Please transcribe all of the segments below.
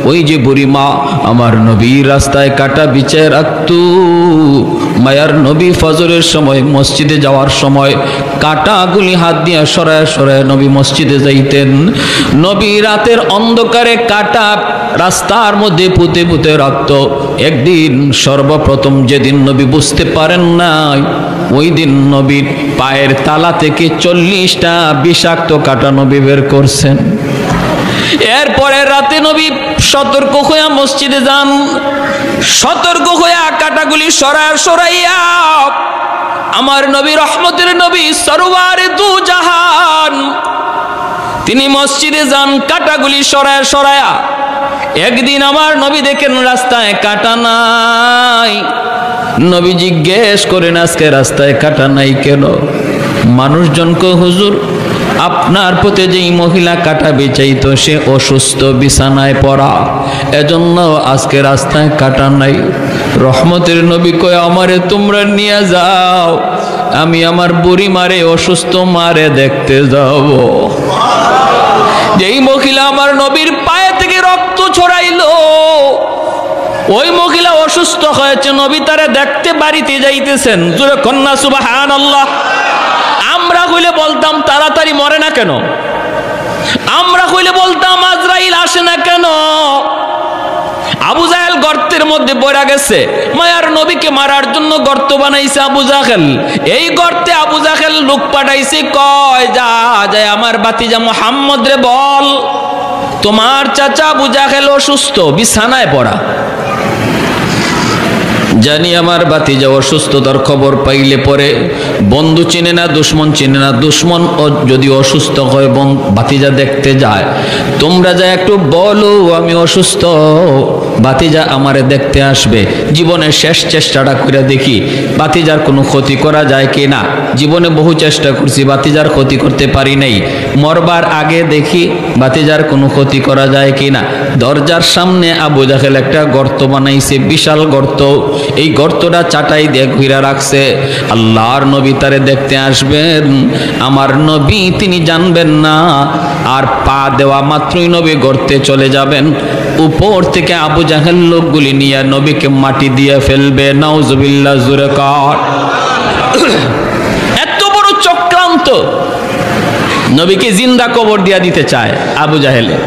ওই যে বুড়ি মা আমার নবীর রাস্তায় কাটা বিছায় রাখতো। মায়ার নবী ফজরের সময় মসজিদে যাওয়ার সময় কাটাগুলি হাত দিয়ে সরায় সরায় নবী মসজিদে যাইতেন। নবী রাতের অন্ধকারে কাটা রাস্তার মধ্যে পুঁতে পুঁতে রাখত। একদিন সর্বপ্রথম যেদিন নবী বুঝতে পারেন নাই, ওই দিন নবীর পায়ের তালা থেকে 40টা বিষাক্ত কাটা নবী বের করছেন। এরপরে রাতে নবী সতর্ক হইয়া মসজিদে যান। সতর্ক হইয়া কাটাগুলি সরাইয়া আমার নবী রহমতের নবী সরওয়ারে দু জাহান তিনি মসজিদে যান কাটাগুলি সরায়া। একদিন আমার নবী দেখেন রাস্তায় কাটা নাই। নবী জিজ্ঞেস করেন আজকে রাস্তায় কাটা নাই কেন? মানুষজনকে হুজুর আপনার প্রতি যেই মহিলা কাটা বেচাইতো সে অসুস্থ, বিছানায় পড়া, এজন্য আজকে রাস্তায় কাটা নাই। রহমতের নবী কয় আমারে তোমরা নিয়ে যাও, আমি আমার বুড়ি মারে অসুস্থ মারে দেখতে যাব। যেই মহিলা আমার নবীর পায়ে থেকে রক্ত ছড়াইলো, ওই মহিলা অসুস্থ হয়েছে, নবী তারে দেখতে বাড়িতে যাইতেছেন। জোরে কন্যা সুবহানাল্লাহ। আমরা হইলে বলতাম তাড়াতাড়ি মরে না কেন? আমরা হইলে বলতাম আজরাইল আসে না কেন? আবু জাহেল গর্তের মধ্যে পড়ে গেছে, মায়ার নবীকে মারার জন্য গর্ত বানাইছে আবু জাহেল। এই গর্তে আবু জাহেল লোক পাঠাইছে, কয় যায় আমার বাতিজা মুহাম্মদ রে বল তোমার চাচা আবু জাহেল অসুস্থ, বিছানায় পড়া। জানি আমার বাতিজা অসুস্থতার খবর পাইলে পরে বন্ধু চিনে না, দুশ্মন চিনে না। দুশ্মন যদি অসুস্থ হয় বাতিজা দেখতে যায়, তোমরা যা একটু বলো আমি অসুস্থ, বাতিজা আমারে দেখতে আসবে। জীবনের শেষ চেষ্টাটা করে দেখি বাতিজার কোনো ক্ষতি করা যায় কি না। জীবনে বহু চেষ্টা করছি, বাতিজার ক্ষতি করতে পারি নাই। মরবার আগে দেখি বাতিজার কোনো ক্ষতি করা যায় কি না। দরজার সামনে আবু জাহেল একটা গর্ত বানাইছে, বিশাল গর্ত। এই গর্তটা চাটাই দিয়ে ঘিরা রাখছে। আল্লাহর নবী তারে দেখতে আসবেন, আমার নবী তিনি জানবেন না। আর পা দেওয়া মাত্রই নবী গর্তে চলে যাবেন। উপর থেকে আবু জাহেল লোকগুলি নিয়ে নবীকে মাটি দিয়ে ফেলবে। নাউজুবিল্লাহ, জোরে কর। এত বড় চক্রান্ত, নবীকে জিন্দা কবর দিয়া দিতে চায় আবু জাহেলে।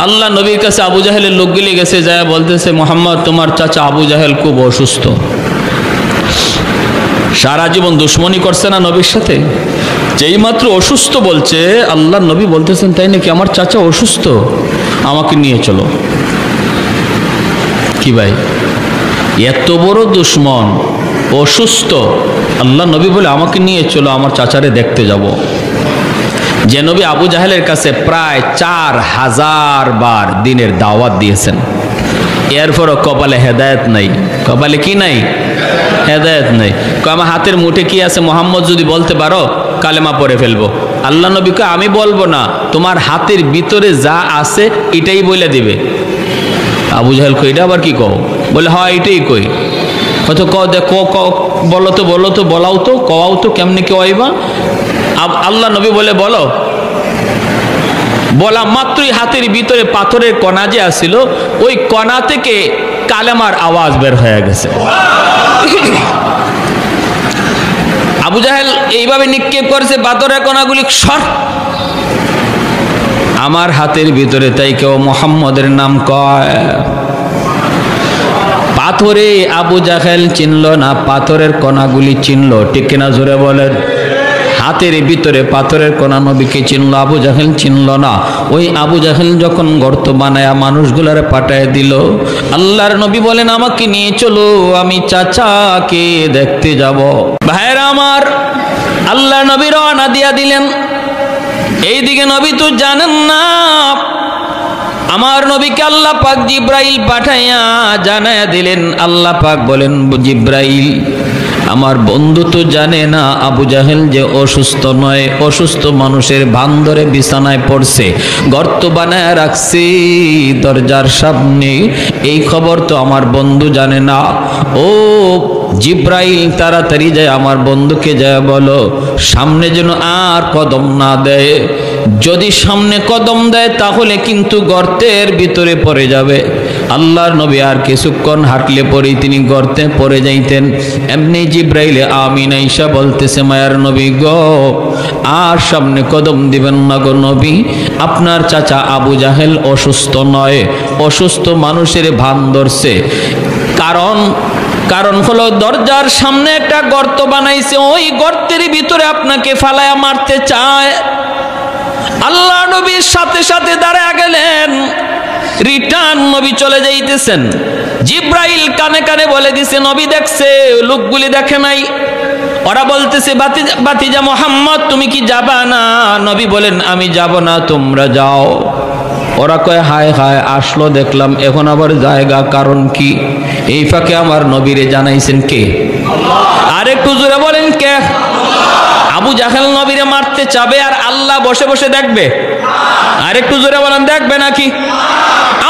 আল্লাহ নবীর কাছে আবু জাহেলের লোকগুলি গেছে, যায় বলতেছে মুহাম্মদ তোমার চাচা আবু জাহেল খুব অসুস্থ। সারা জীবন দুশ্মনী করছে না নবীর সাথে, যেই মাত্র অসুস্থ বলছে আল্লাহ নবী বলতেছেন তাই নাকি? আমার চাচা অসুস্থ, আমাকে নিয়ে চলো। কি ভাই, এত বড় দুশ্মন, অসুস্থ, আল্লাহ নবী বলে আমাকে নিয়ে চলো, আমার চাচারে দেখতে যাব। যে নবী আবু জাহেলের কাছে প্রায় 4000 বার দিনের দাওয়াত দিয়েছেন, এরপরও কপালে হেদায়েত নাই। কপালে কি নাই? হেদায়েত নাই। আমার হাতের মুঠে কি আছে মোহাম্মদ যদি বলতে পারো কালেমা পড়ে ফেলবো। আল্লাহ নবী কয় আমি বলবো না, তোমার হাতের ভিতরে যা আছে এটাই বলে দিবে। আবু জাহেল কই এটা আবার কি কও? বলে হয় এটাই কই। হয়তো বলো তো বলাও তো, কওয়াও তো, কেমনে কে হইবা? আল্লাহ নবী বলে বলো। বলা মাত্রই হাতের ভিতরে পাথরের কণা যে আসছিল, ওই কণা থেকে কালেমার আওয়াজ বের হয়ে গেছে। আবু জাহেল এইভাবে নিক্ষেপ করেছে পাথরের কণাগুলি, সর আমার হাতের ভিতরে, তাই কেউ মুহাম্মদের নাম কয়। পাথরে আবু জাহেল চিনল না, পাথরের কণাগুলি চিনল, ঠিক কিনা জোরে বলেন? হাতের ভিতরে পাথরের কণা নবীকে চিনল, আবু জাহেল চিনল না। ওই আবু জাহেল যখন গর্ত বানায়া মানুষগুলারে পাঠায় দিল, আল্লাহর নবী বলেন আমাকে নিয়ে চলো, আমি চাচাকে দেখতে যাব। ভাইরা আমার, আল্লাহর নবী রওনা দিয়া দিলেন। এইদিকে নবী তো জানেন না, আমার নবীকে আল্লাহ পাক জিব্রাইল পাঠাইয়া জানায়া দিলেন। আল্লাহ পাক বলেন জিব্রাইল আমার বন্ধু তো জানে না আবু জাহেল যে অসুস্থ নয়, অসুস্থ মানুষের ভান ধরে বিছানায় পড়ছে, গর্ত বানায় রাখছে দরজার সামনে, এই খবর তো আমার বন্ধু জানে না। ও জিব্রাইল তাড়াতাড়ি যায় আমার বন্ধুকে যায় বলো সামনে যেন আর কদম না দেয়, যদি সামনে কদম দেয় তাহলে কিন্তু গর্তের ভিতরে পড়ে যাবে। আল্লাহর নবী আর কিছুক্ষণ হাঁটলে পরেই তিনি গর্তে পড়ে যাইতেন। এমনি জিব্রাইলে আমিন আইসা বলতেছে মায়ার নবী গো আর সামনে কদম দিবেন না গো নবী, আপনার চাচা আবু জাহেল অসুস্থ নয়, অসুস্থ মানুষের ভান ধরছে। কারণ হলো দরজার সামনে একটা গর্ত বানাইছে, ওই গর্তের ভিতরে আপনাকে ফালায়া মারতে চায়। আল্লাহ নবীর সাথে সাথে দাঁড়ায় গেলেন, রিটার্ন নবী চলে যাইতেছেন। জিব্রাইল কানে কানে বলে দিছে নবী দেখছে, লোকগুলি দেখে নাই। ওরা বলতেছে বাতিজা মোহাম্মদ তুমি কি যাবা না? নবী বলেন আমি যাব না, তোমরা যাও। ওরা কয় হায় হায় আসলো দেখলাম, এখন আবার জায়গা কারণ কি? এই ফাঁকে আমার নবীরে জানাইছেন কে? আর একটু জোরে বলেন কে? আবু জাহেল নবীরে মারতে চাবে আর আল্লাহ বসে বসে দেখবে? আর একটু জোরে বলেন দেখবে নাকি?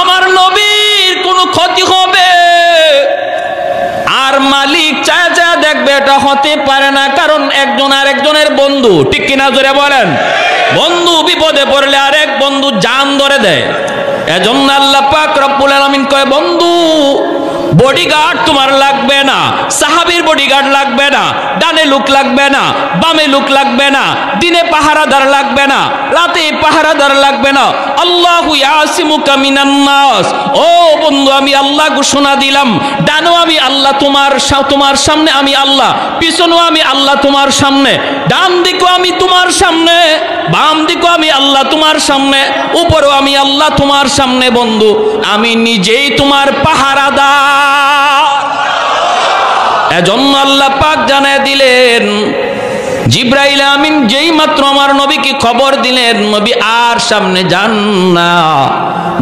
আমার নবীর কোনো ক্ষতি হবে আর মালিক চায় চায় দেখবে? এটা হতে পারে না, কারণ একজন আর একজনের বন্ধু, ঠিক কিনা জোরে বলেন? বন্ধু বিপদে পড়লে আরেক বন্ধু জান ধরে দেয়। এজন্য আল্লাহ পাক রব্বুল আলামিন কয় বন্ধু বডিগার্ড তোমার লাগবে না, সাহাবীর বডিগার্ড লাগবে না, ডানে লোক লাগবে না, বামে লোক লাগবে না, দিনে পাহারাদার লাগবে না, রাতে পাহারাদার লাগবে না। আল্লাহু ইয়াসিমুকা মিনান নাস। ও বন্ধু আমি আল্লাহ ঘোষণা দিলাম, ডানো আমি আল্লাহ তোমার সামনে, আমি আল্লাহ পিছনেও আমি আল্লাহ তোমার সামনে, ডান দিকেও আমি তোমার সামনে, বাম দিকেও আমি আল্লাহ তোমার সামনে, উপরেও আমি আল্লাহ তোমার সামনে। বন্ধু আমি নিজেই তোমার পাহারাদার। এজন্য আল্লাহ পাক জানায় দিলেন, জিব্রাইল আমিন যেই মাত্র আমার নবীকে খবর দিলেন নবী আর সামনে যান না।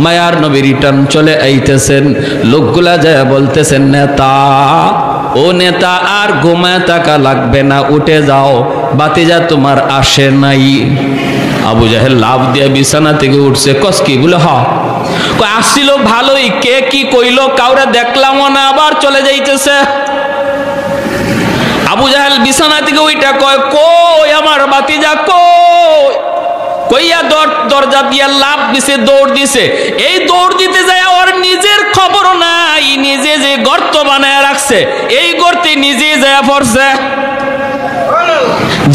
মায়ার নবী রিটার্ন চলে আইতেছেন। লোকগুলা যায় বলতেছেন নেতা, ও নেতা আর ঘুমায় থাকা লাগবে না, উঠে যাও, বাতিজা তোমার আসে নাই। আবু জাহেল লাভ দিয়ে বিছানা থেকে উঠছে। কস কি বলে হ আসছিল ভালোই, কে কি কইলো কাউরে দেখলামও না, আবার চলে যাইতেছে। আবু জাহেল বিছানা থেকে ওইটা কয় কই আমার বাতিজা কই? কইয়া দরজা দিয়া লাভ দিছে, দৌড় দিছে। এই দৌড় দিতে যায় ওর নিজের খবর নাই, নিজে যে গর্ত বানায় রাখছে এই গর্তে নিজে যায় পড়ছে।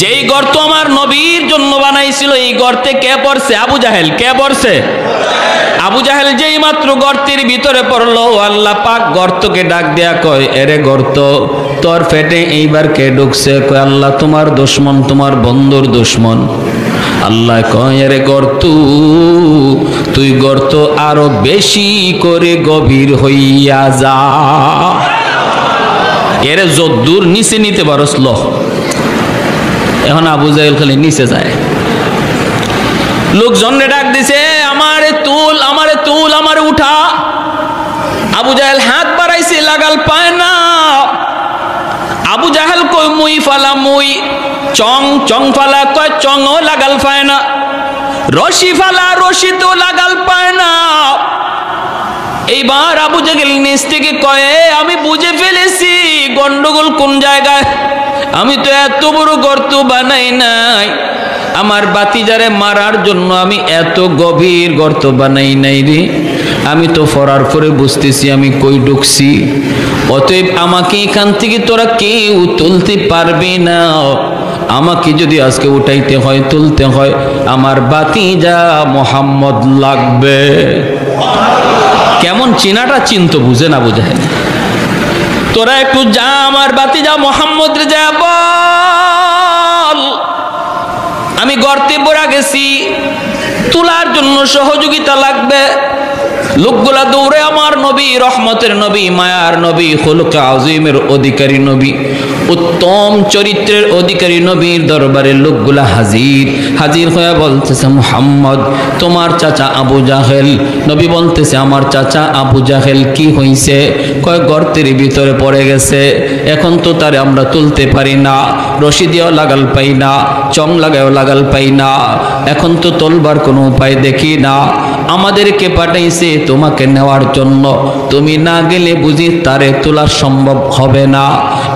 যেই গর্ত আমার নবীর জন্য বানাইছিল এই গর্তে কে পড়ছে? আবু জাহেল। কে পড়ছে? আবু জাহেল যেই মাত্র গর্তের ভিতরে পড়লো, আল্লাহ পাক গর্তকে ডাক দেয়া কয় এরে গর্ত তোর পেটে এইবার কে ঢুকছে? কয় আল্লাহ তোমার দুশমন, তোমার বন্ধুর দুশমন। আল্লাহ কয় এরে গর্ত তুই গর্ত আরো বেশি করে গভীর হইয়া যা, এরে যদ্দূর নিচে নিতে পারস ল। এখন আবু জাহেল খালি নিচে যায়। লোকজনরে ডাক দিছে আমারে তুল, আমারে তুল, আমারে উঠা। আবু জাহেল হাত বাড়াইছে, লাগাল পায় না। আবু জাহেল কই মুই ফালা মুই, চং ফালা কয় চংও লাগাল পায় না, রশি ফালা রশি তো লাগাল পায় না। এইবার আবু জাহেল নিচ থেকে কয় আমি বুঝে ফেলেছি গন্ডগোল কোন জায়গায়। আমি তো এত বড় গর্ত বানাই নাই, আমার বাতিজারে মারার জন্য আমি এত গভীর গর্ত বানাই নাই রে। আমি তো ফরার পরে বুঝতেছি আমি কই ঢুকছি। অতএব আমাকে এখান থেকে তোরা কেউ তুলতে পারবে না। আমাকে যদি আজকে উঠাইতে হয়, তুলতে হয়, আমার বাতিজা মোহাম্মদ লাগবে। কেমন চিনাটা চিন্ত বুঝে না বুঝে? তোরা একটু যা আমার বাতিজা মোহাম্মদ রে যা বল আমি গর্তে পড়া গেছি, তোলার জন্য সহযোগিতা লাগবে। লোকগুলা দৌড়ে আমার নবী, রহমতের নবী, মায়ার নবী, খুলুক আযীমের অধিকারী নবী, উত্তম চরিত্রের অধিকারী নবীর দরবারে লোকগুলা হাজির হয়ে বলতেছে মুহাম্মদ তোমার চাচা আবু জাহেল। নবী বলতেছে আমার চাচা আবু জাহেল কি হইছে? কয় গর্তের ভিতরে পড়ে গেছে, এখন তো তারে আমরা তুলতে পারি না, রশি দিয়েও লাগাল পাই না, চং লাগায়ও লাগাল পাই না, এখন তো তোলবার কোনো উপায় দেখি না। আমাদেরকে পাঠাইছে তোমাকে নেওয়ার জন্য, তুমি না গেলে বুঝি তারে তোলা সম্ভব হবে না।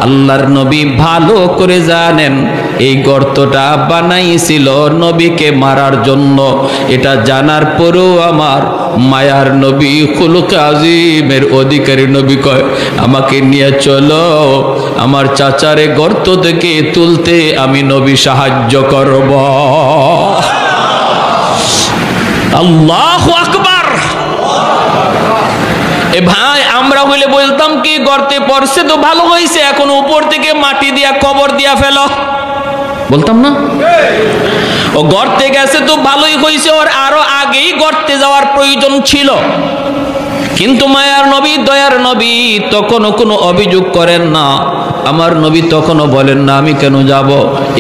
আল্লাহর নবী ভালো করে জানেন এই গর্তটা বানাইছিল নবীকে মারার জন্য। এটা জানার পরেও আমার মায়ার নবী খুলুক আজিমের অধিকারী নবী কয়, আমাকে নিয়ে চলো, আমার চাচারে গর্ত থেকে তুলতে আমি নবী সাহায্য করব। আল্লাহু আকবার। এ ভাই, আমরা হইলে বলতাম কি, গর্তে পড়ছে তো ভালো হয়েছে, এখন উপর থেকে মাটি দিয়া কবর দিয়া ফেলো, বলতাম না? ও গর্তে গেছে তো ভালোই হয়েছে, ওর আরো আগেই গর্তে যাওয়ার প্রয়োজন ছিল। কিন্তু মায়ার নবী, দয়ার নবী তখনও কোনো অভিযোগ করেন না। আমার নবী তখনও বলেন না আমি কেন যাব,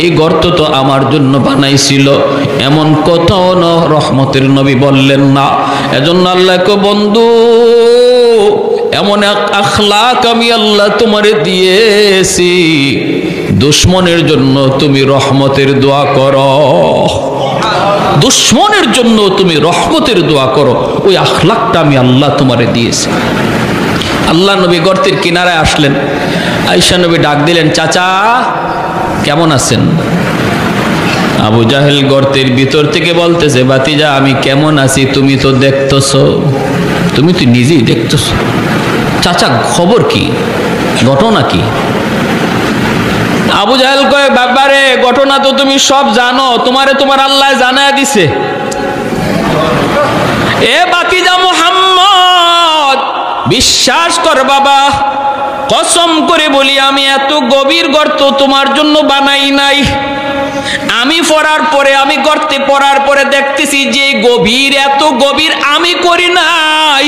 এই গর্ত তো আমার জন্য বানাইছিল, এমন কথাও না রহমতের নবী বললেন না। এজন্য আল্লাহকে, বন্ধু এমন এক আখলাক আমি আল্লাহ তোমারে দিয়েছি, দুশ্মনের জন্য তুমি রহমতের দোয়া করো, দুশ্মনের জন্য তুমি রহমতের দোয়া করো, ওই আখলাকটা আমি আল্লাহ তোমারে দিয়েছি। আল্লাহ নবী গর্তের কিনারায় আসলেন, আয়েশা নবী ডাক দিলেন, চাচা কেমন আছেন? আবু জাহেল গর্তের ভিতর থেকে বলতেছে, বাতিজা আমি কেমন আছি তুমি তো দেখতেছো, তুমি তো নিজেই দেখতেছো, চাচা খবর কি, ঘটনা কি? আবু জাহেল কয়, বাবারে ঘটনা তো তুমি সব জানো, তোমারে তোমার আল্লাহ জানায় দিছে। এ বাতিজা মুহাম্মদ, বিশ্বাস কর বাবা, কসম করে বলি আমি এত গভীর গর্ত তোমার জন্য বানাই নাই। আমি পড়ার পরে, আমি গর্তে পড়ার পরে দেখতেছি যে গভীর, এত গভীর আমি করি নাই।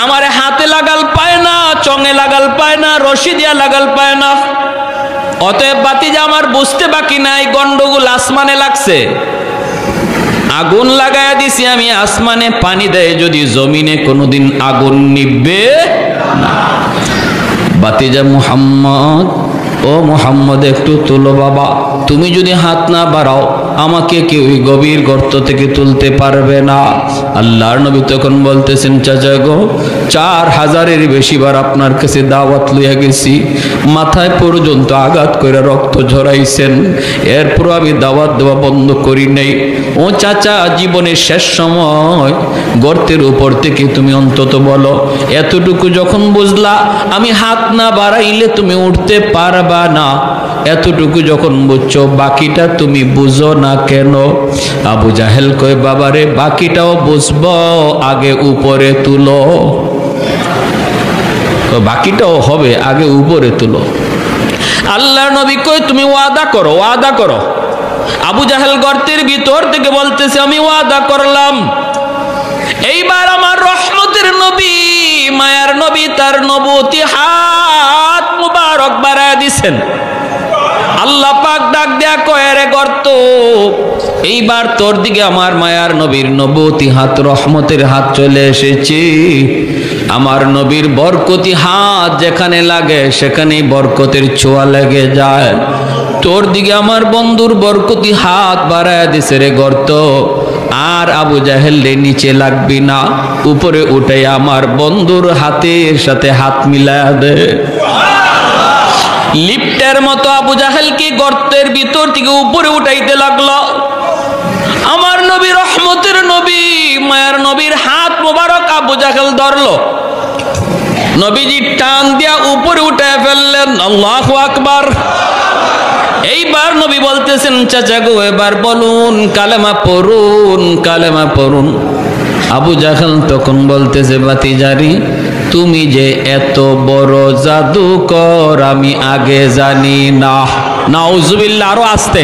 আমারে হাতে লাগাল পায় না, চঙে লাগাল পায় না, রশি দিয়া লাগাল পায় না। অতএব বাতিজা আমার বুঝতে বাকি নাই, গন্ডগোল আসমানে লাগছে। আগুন লাগায়া দিছি আমি আসমানে, পানি দেয় যদি জমিনে, কোনোদিন আগুন নিভবে না। বাতিজা মুহাম্মদ, ও মুহাম্মদ একটু তুলো বাবা, তুমি যদি হাত না বাড়াও আমাকে কেউ গভীর গর্ত থেকে তুলতে পারবে না। আল্লাহর নবী তখন বলতেছেন, চাচা গো 4000-এর বেশি বার আপনার কাছে দাওয়াত লইয়া গেছি, মাথায় পর্যন্ত আঘাত করে রক্ত ঝরাইছেন, এরপর আমি দাওয়াত দেওয়া বন্ধ করি নাই। ও চাচা, জীবনের শেষ সময় গর্তের উপর থেকে তুমি অন্তত বলো, এতটুকু যখন বুঝলা আমি হাত না বাড়াইলে তুমি উঠতে পারবা না, এতটুকু যখন বুঝছো বাকিটা তুমি বুঝো না কেন? আবু জাহেল কয়, বাবারে বাকিটাও বুঝবো, আগে উপরে তুলো, বাকিটাও হবে, আগে উপরে তুলো। আল্লাহর নবী কয়, তুমি ওয়াদা করো, ওয়াদা করো। আবু জাহেল গর্তের ভিতর থেকে বলতেছে, আমি ওয়াদা করলাম এইবার আমার রহমতের নবী, মায়ার নবী তার নবুতি হাত মুবারক বাড়ায় দিছেন। আল্লাহ পাক ডাক দেয়া কয়, রে গর্ত, এইবার তোর দিকে আমার মায়ার নবীর নবুতি হাত, রহমতের হাত চলে এসেছে। আমার নবীর বরকতি হাত যেখানে লাগে সেখানেই বরকতের ছোঁয়া লেগে যায়। তোর দিকে আমার বন্ধুর বরকতি হাত বাড়ায় দিছে রে গর্ত, আর আবু জাহেল রে নিচে লাগবি না, উপরে উঠে আমার বন্ধুর হাতের সাথে হাত মিলায়া দে। লিফটের মতো আবু জাহেলকে গর্তের ভিতর থেকে উপরে উঠাইতে লাগলো। আমার নবী, রহমতের নবী, মায়ার নবীর হাত মোবারক আবু জাহেল ধরলো, নবীজি টান দিয়া উপরে উঠায় ফেললেন। আল্লাহু আকবার। এইবার নবী বলতেছেন, চাচা গো এবার বলুন, কালেমা পড়ুন, কালেমা পড়ুন। আবু জাহেল তখন বলতেছে, বাতিজারি তুমি যে এত বড় জাদুকর আমি আগে জানি না। নাউজুবিল্লাহ, আরো আস্তে,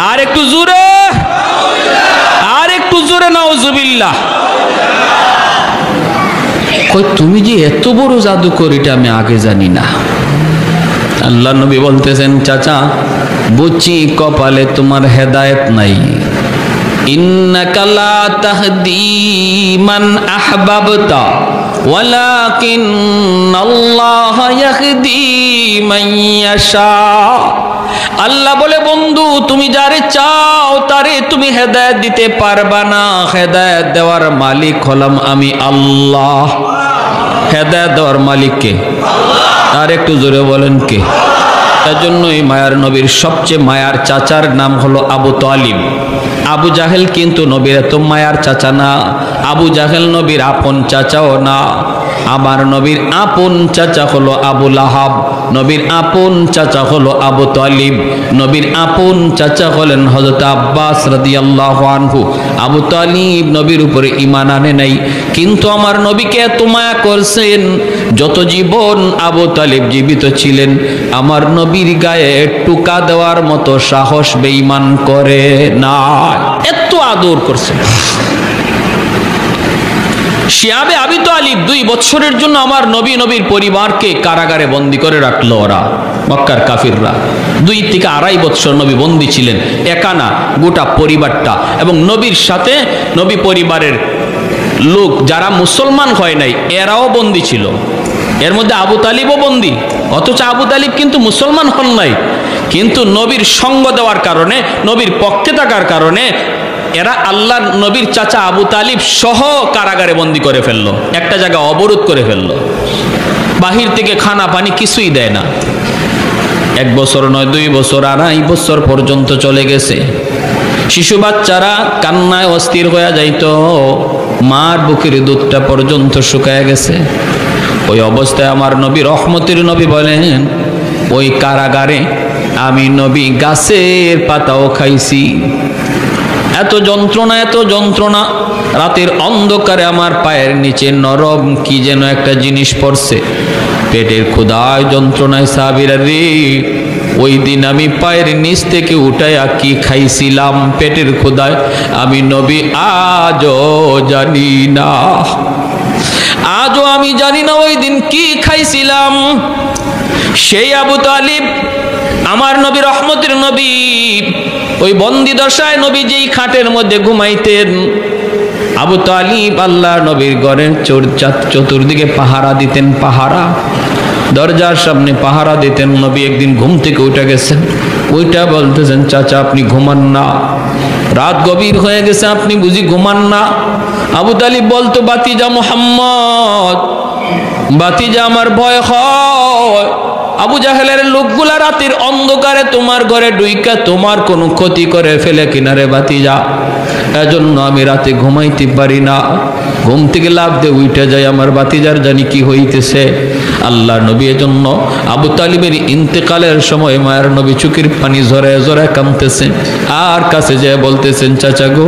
আর একটু জোরে, আর একটু জোরে, নাউজুবিল্লাহ। কই তুমি যে এত বড় জাদুকর এটা আমি আগে জানি না। আল্লাহ নবী বলতেছেন, চাচা বুঝছি কপালে তোমার হেদায়েত নাই। ইন্নাকা লা তাহদি মান আহবাবতা ওয়ালাকিন্নাল্লাহা ইয়াহদি মান ইয়াশা। আল্লাহ বলে বন্ধু তুমি যারে চাও তারে তুমি হেদায়েত দিতে পারবা না, হেদায়েত দেওয়ার মালিক হলাম আমি আল্লাহ। হেদায়েত দেওয়ার মালিক কে? আর একটু জোরে বলেন কে? এজন্যই মায়ার নবীর সবচেয়ে মায়ার চাচার নাম হলো আবু তালিব। আবু জাহেল কিন্তু নবীর এত মায়ার চাচা না, আবু জাহেল নবীর আপন চাচাও না। আমার নবীর আপন চাচা হলো আবু লাহাব, নবীর আপন চাচা হলো আবু তালিব, নবীর আপন চাচা হলেন হযরত আব্বাস রাদিয়াল্লাহু আনহু। আবু তালিব নবীর উপরে ঈমান আনে নাই, কিন্তু আমার নবীকে এত মায়া করছেন, যত জীবন আবু তালিব জীবিত ছিলেন আমার নবীর গায়ে টুকা দেওয়ার মতো সাহস বেঈমান করে না, এত আদর করছেন। শিয়াবে আবি তালিব 2 বছরের জন্য আমার নবীর পরিবারকে কারাগারে বন্দী করে রাখলো ওরা, মক্কার কাফিররা। 2 থেকে 2.5 বছর নবী বন্দী ছিলেন, একা না গোটা পরিবারটা। এবং নবীর সাথে নবী পরিবারের লোক যারা মুসলমান হয় নাই এরাও বন্দী ছিল, এর মধ্যে আবু তালিবও বন্দী। অথচ আবু তালিব কিন্তু মুসলমান হন নাই, কিন্তু নবীর সঙ্গ দেওয়ার কারণে, নবীর পক্ষে থাকার কারণে এরা আল্লাহ নবীর চাচা আবু তালিব সহ কারাগারে বন্দী করে ফেললো, একটা জায়গা অবরোধ করে ফেললো, বাহির থেকে খানা পানি কিছুই দেয় না। 1 বছর নয় 2 বছর 2.5 বছর পর্যন্ত চলে গেছে। শিশু বাচ্চারা কান্নায় অস্থির হয়ে যাইত, মার বুকের দুধটা পর্যন্ত শুকায় গেছে। ওই অবস্থায় আমার নবী রহমতের নবী বলেন, ওই কারাগারে আমি নবী গাছের পাতাও খাইছি। এত যন্ত্রণা, এত যন্ত্রণা। রাতের অন্ধকারে আমার পায়ের নিচে নরম কি যেন একটা জিনিস পড়ছে, পেটের ক্ষুধায় যন্ত্রণায় সাহাবীরা রে, ওই দিন আমি পায়ের নিচ থেকে উঠাইয়া কি খাইছিলাম পেটের ক্ষুধায় আমি নবী আজও জানি না, আজও আমি জানি না ওই দিন কি খাইছিলাম। সেই আবু তালিব আমার নবী রহমতের নবী, ওই বন্দি দশায় নবী যেই খাটের মধ্যে ঘুমাইতেন, আবু তালিব আল্লাহ নবীর ঘরের চতুর্দিকে পাহারা দিতেন, পাহারা, দরজার সামনে পাহারা দিতেন। নবী একদিন ঘুম থেকে উঠে গেছেন, ওইটা বলতেছেন চাচা আপনি ঘুমান না, রাত গভীর হয়ে গেছে আপনি বুঝি ঘুমান না? আবু তালিব বলতো বাতিজা মুহাম্মদ, বাতিজা আমার ভয় হয়, আবু জাহেলের লোকগুলা রাতের অন্ধকারে তোমার ঘরে ঢুইকা তোমার কোনো ক্ষতি করে ফেলে কিনারে বাতিজা, এজন্য আমি রাতে ঘুমাইতে পারি না, ঘুম থেকে লাফ দিয়ে উঠে যায় আমার বাতিজার জানি কি হইতেছে। আল্লাহ নবী এজন্য আবু তালিবের ইন্তেকালের সময় মায়ের নবী চোখের পানি ঝরে ঝরে কাঁদতেছেন, আর কাছে যেয়ে বলতেছেন চাচা গো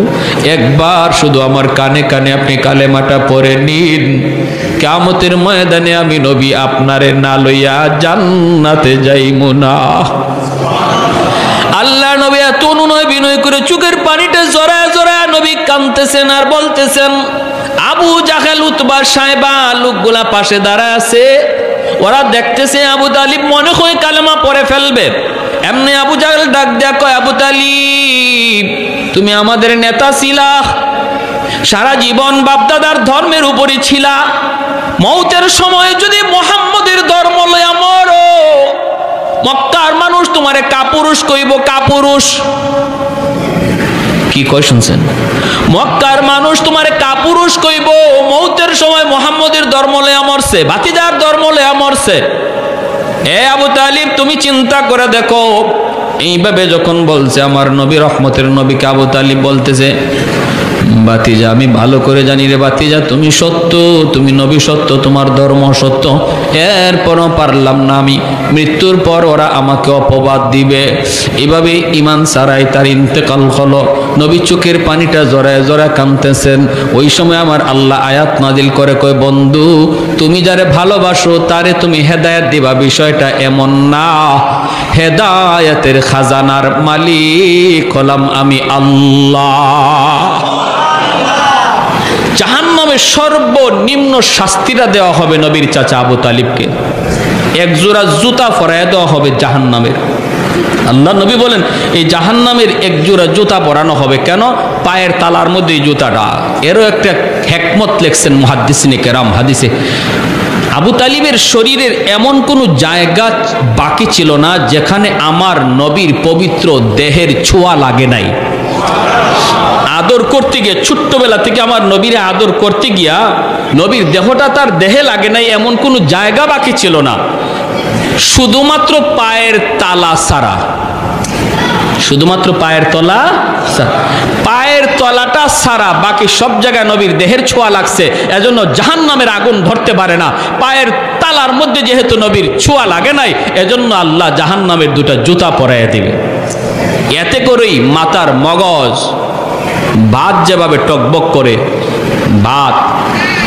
একবার শুধু আমার কানে কানে আপনি কালেমাটা পড়ে নিন, কিয়ামতের ময়দানে আমি নবী আপনারে না লইয়া জান্নাতে যাইমু না। আল্লাহ নবী এত অনুনয় বিনয় করে চোখের পানিটা জড়ায় জড়ায় নবী কাঁদতেছেন আর বলতেছেন। আবু জাহেল উতবা সাহেবা লোকগুলা পাশে দাঁড়ায় আছে, ওরা দেখতেছে আবু তালিব মনে হয় কালেমা পড়ে ফেলবে। এমনি আবু জাহেল ডাক দেয়া কয়, আবু তালিব তুমি আমাদের নেতা ছিলা, সারা জীবন বাপদাদার ধর্মের উপরই ছিলা, মৌতের সময় যদি মুহাম্মদের ধর্ম লইয়া মরো মক্কার মানুষ তোমারে কাপুরুষ কইব, কাপুরুষ। কি কয় শুনছেন? মক্কার মানুষ তোমারে কাপুরুষ কইব, মৌতের সময় মুহাম্মদের ধর্ম লইয়া মরছে, ভাতিজার ধর্ম লইয়া মরছে। এ আবু তালিব তুমি চিন্তা করে দেখো। এইভাবে যখন বলছে আমার নবী রহমতের নবীকে আবু তালিব বলতেছে, বাতিজা আমি ভালো করে জানি রে বাতিজা তুমি সত্য, তুমি নবী সত্য, তোমার ধর্ম সত্য, এরপরও পারলাম না আমি, মৃত্যুর পর ওরা আমাকে অপবাদ দিবে। এভাবে ইমান ছাড়াই তার ইন্তেকাল হলো। নবী চোখের পানিটা জড়ায় জড়ায় কাঁদতেছেন। ওই সময় আমার আল্লাহ আয়াত নাজিল করে কয়, বন্ধু তুমি যারে ভালোবাসো তারে তুমি হেদায়েত দিবা, বিষয়টা এমন না, হেদায়েতের খাজানার মালিক হলাম আমি আল্লাহ। জাহান্নামের সর্বনিম্ন শাস্তিটা দেওয়া হবে নবীর চাচা আবু তালিবকে, 1 জোড়া জুতা পরায় দেওয়া হবে জাহান্নামের। আল্লাহ নবী বলেন এই জাহান্নামের 1 জোড়া জুতা পরানো হবে। কেন? পায়ের তালার মধ্যে এই জুতাটা। এরও একটা হিকমত লেখছেন মুহাদ্দিসিনে কেরাম হাদিসে। আবু তালিবের শরীরের এমন কোনো জায়গা বাকি ছিল না যেখানে আমার নবীর পবিত্র দেহের ছোঁয়া লাগে নাই। আদর করতে গিয়ে ছোট্টবেলা থেকে আমার নবীরে আদর করতে গিয়া নবীর দেহটা তার দেহে লাগে নাই, এমন কোনো জায়গা বাকি ছিল না, শুধুমাত্র পায়ের তালা ছাড়া। শুধুমাত্র পায়ের তলা, পায়ের তলাটা ছাড়া বাকি সব জায়গায় নবীর দেহের ছোঁয়া লাগছে। এজন্য জাহান্নামের আগুন ধরতে পারে না। পায়ের তালার মধ্যে যেহেতু নবীর ছোঁয়া লাগে নাই, এজন্য আল্লাহ জাহান্নামের দুটা জুতা পরাইয়া দিবে। এতে করেই মাথার মগজ, ভাত যেভাবে টকবক করে, ভাত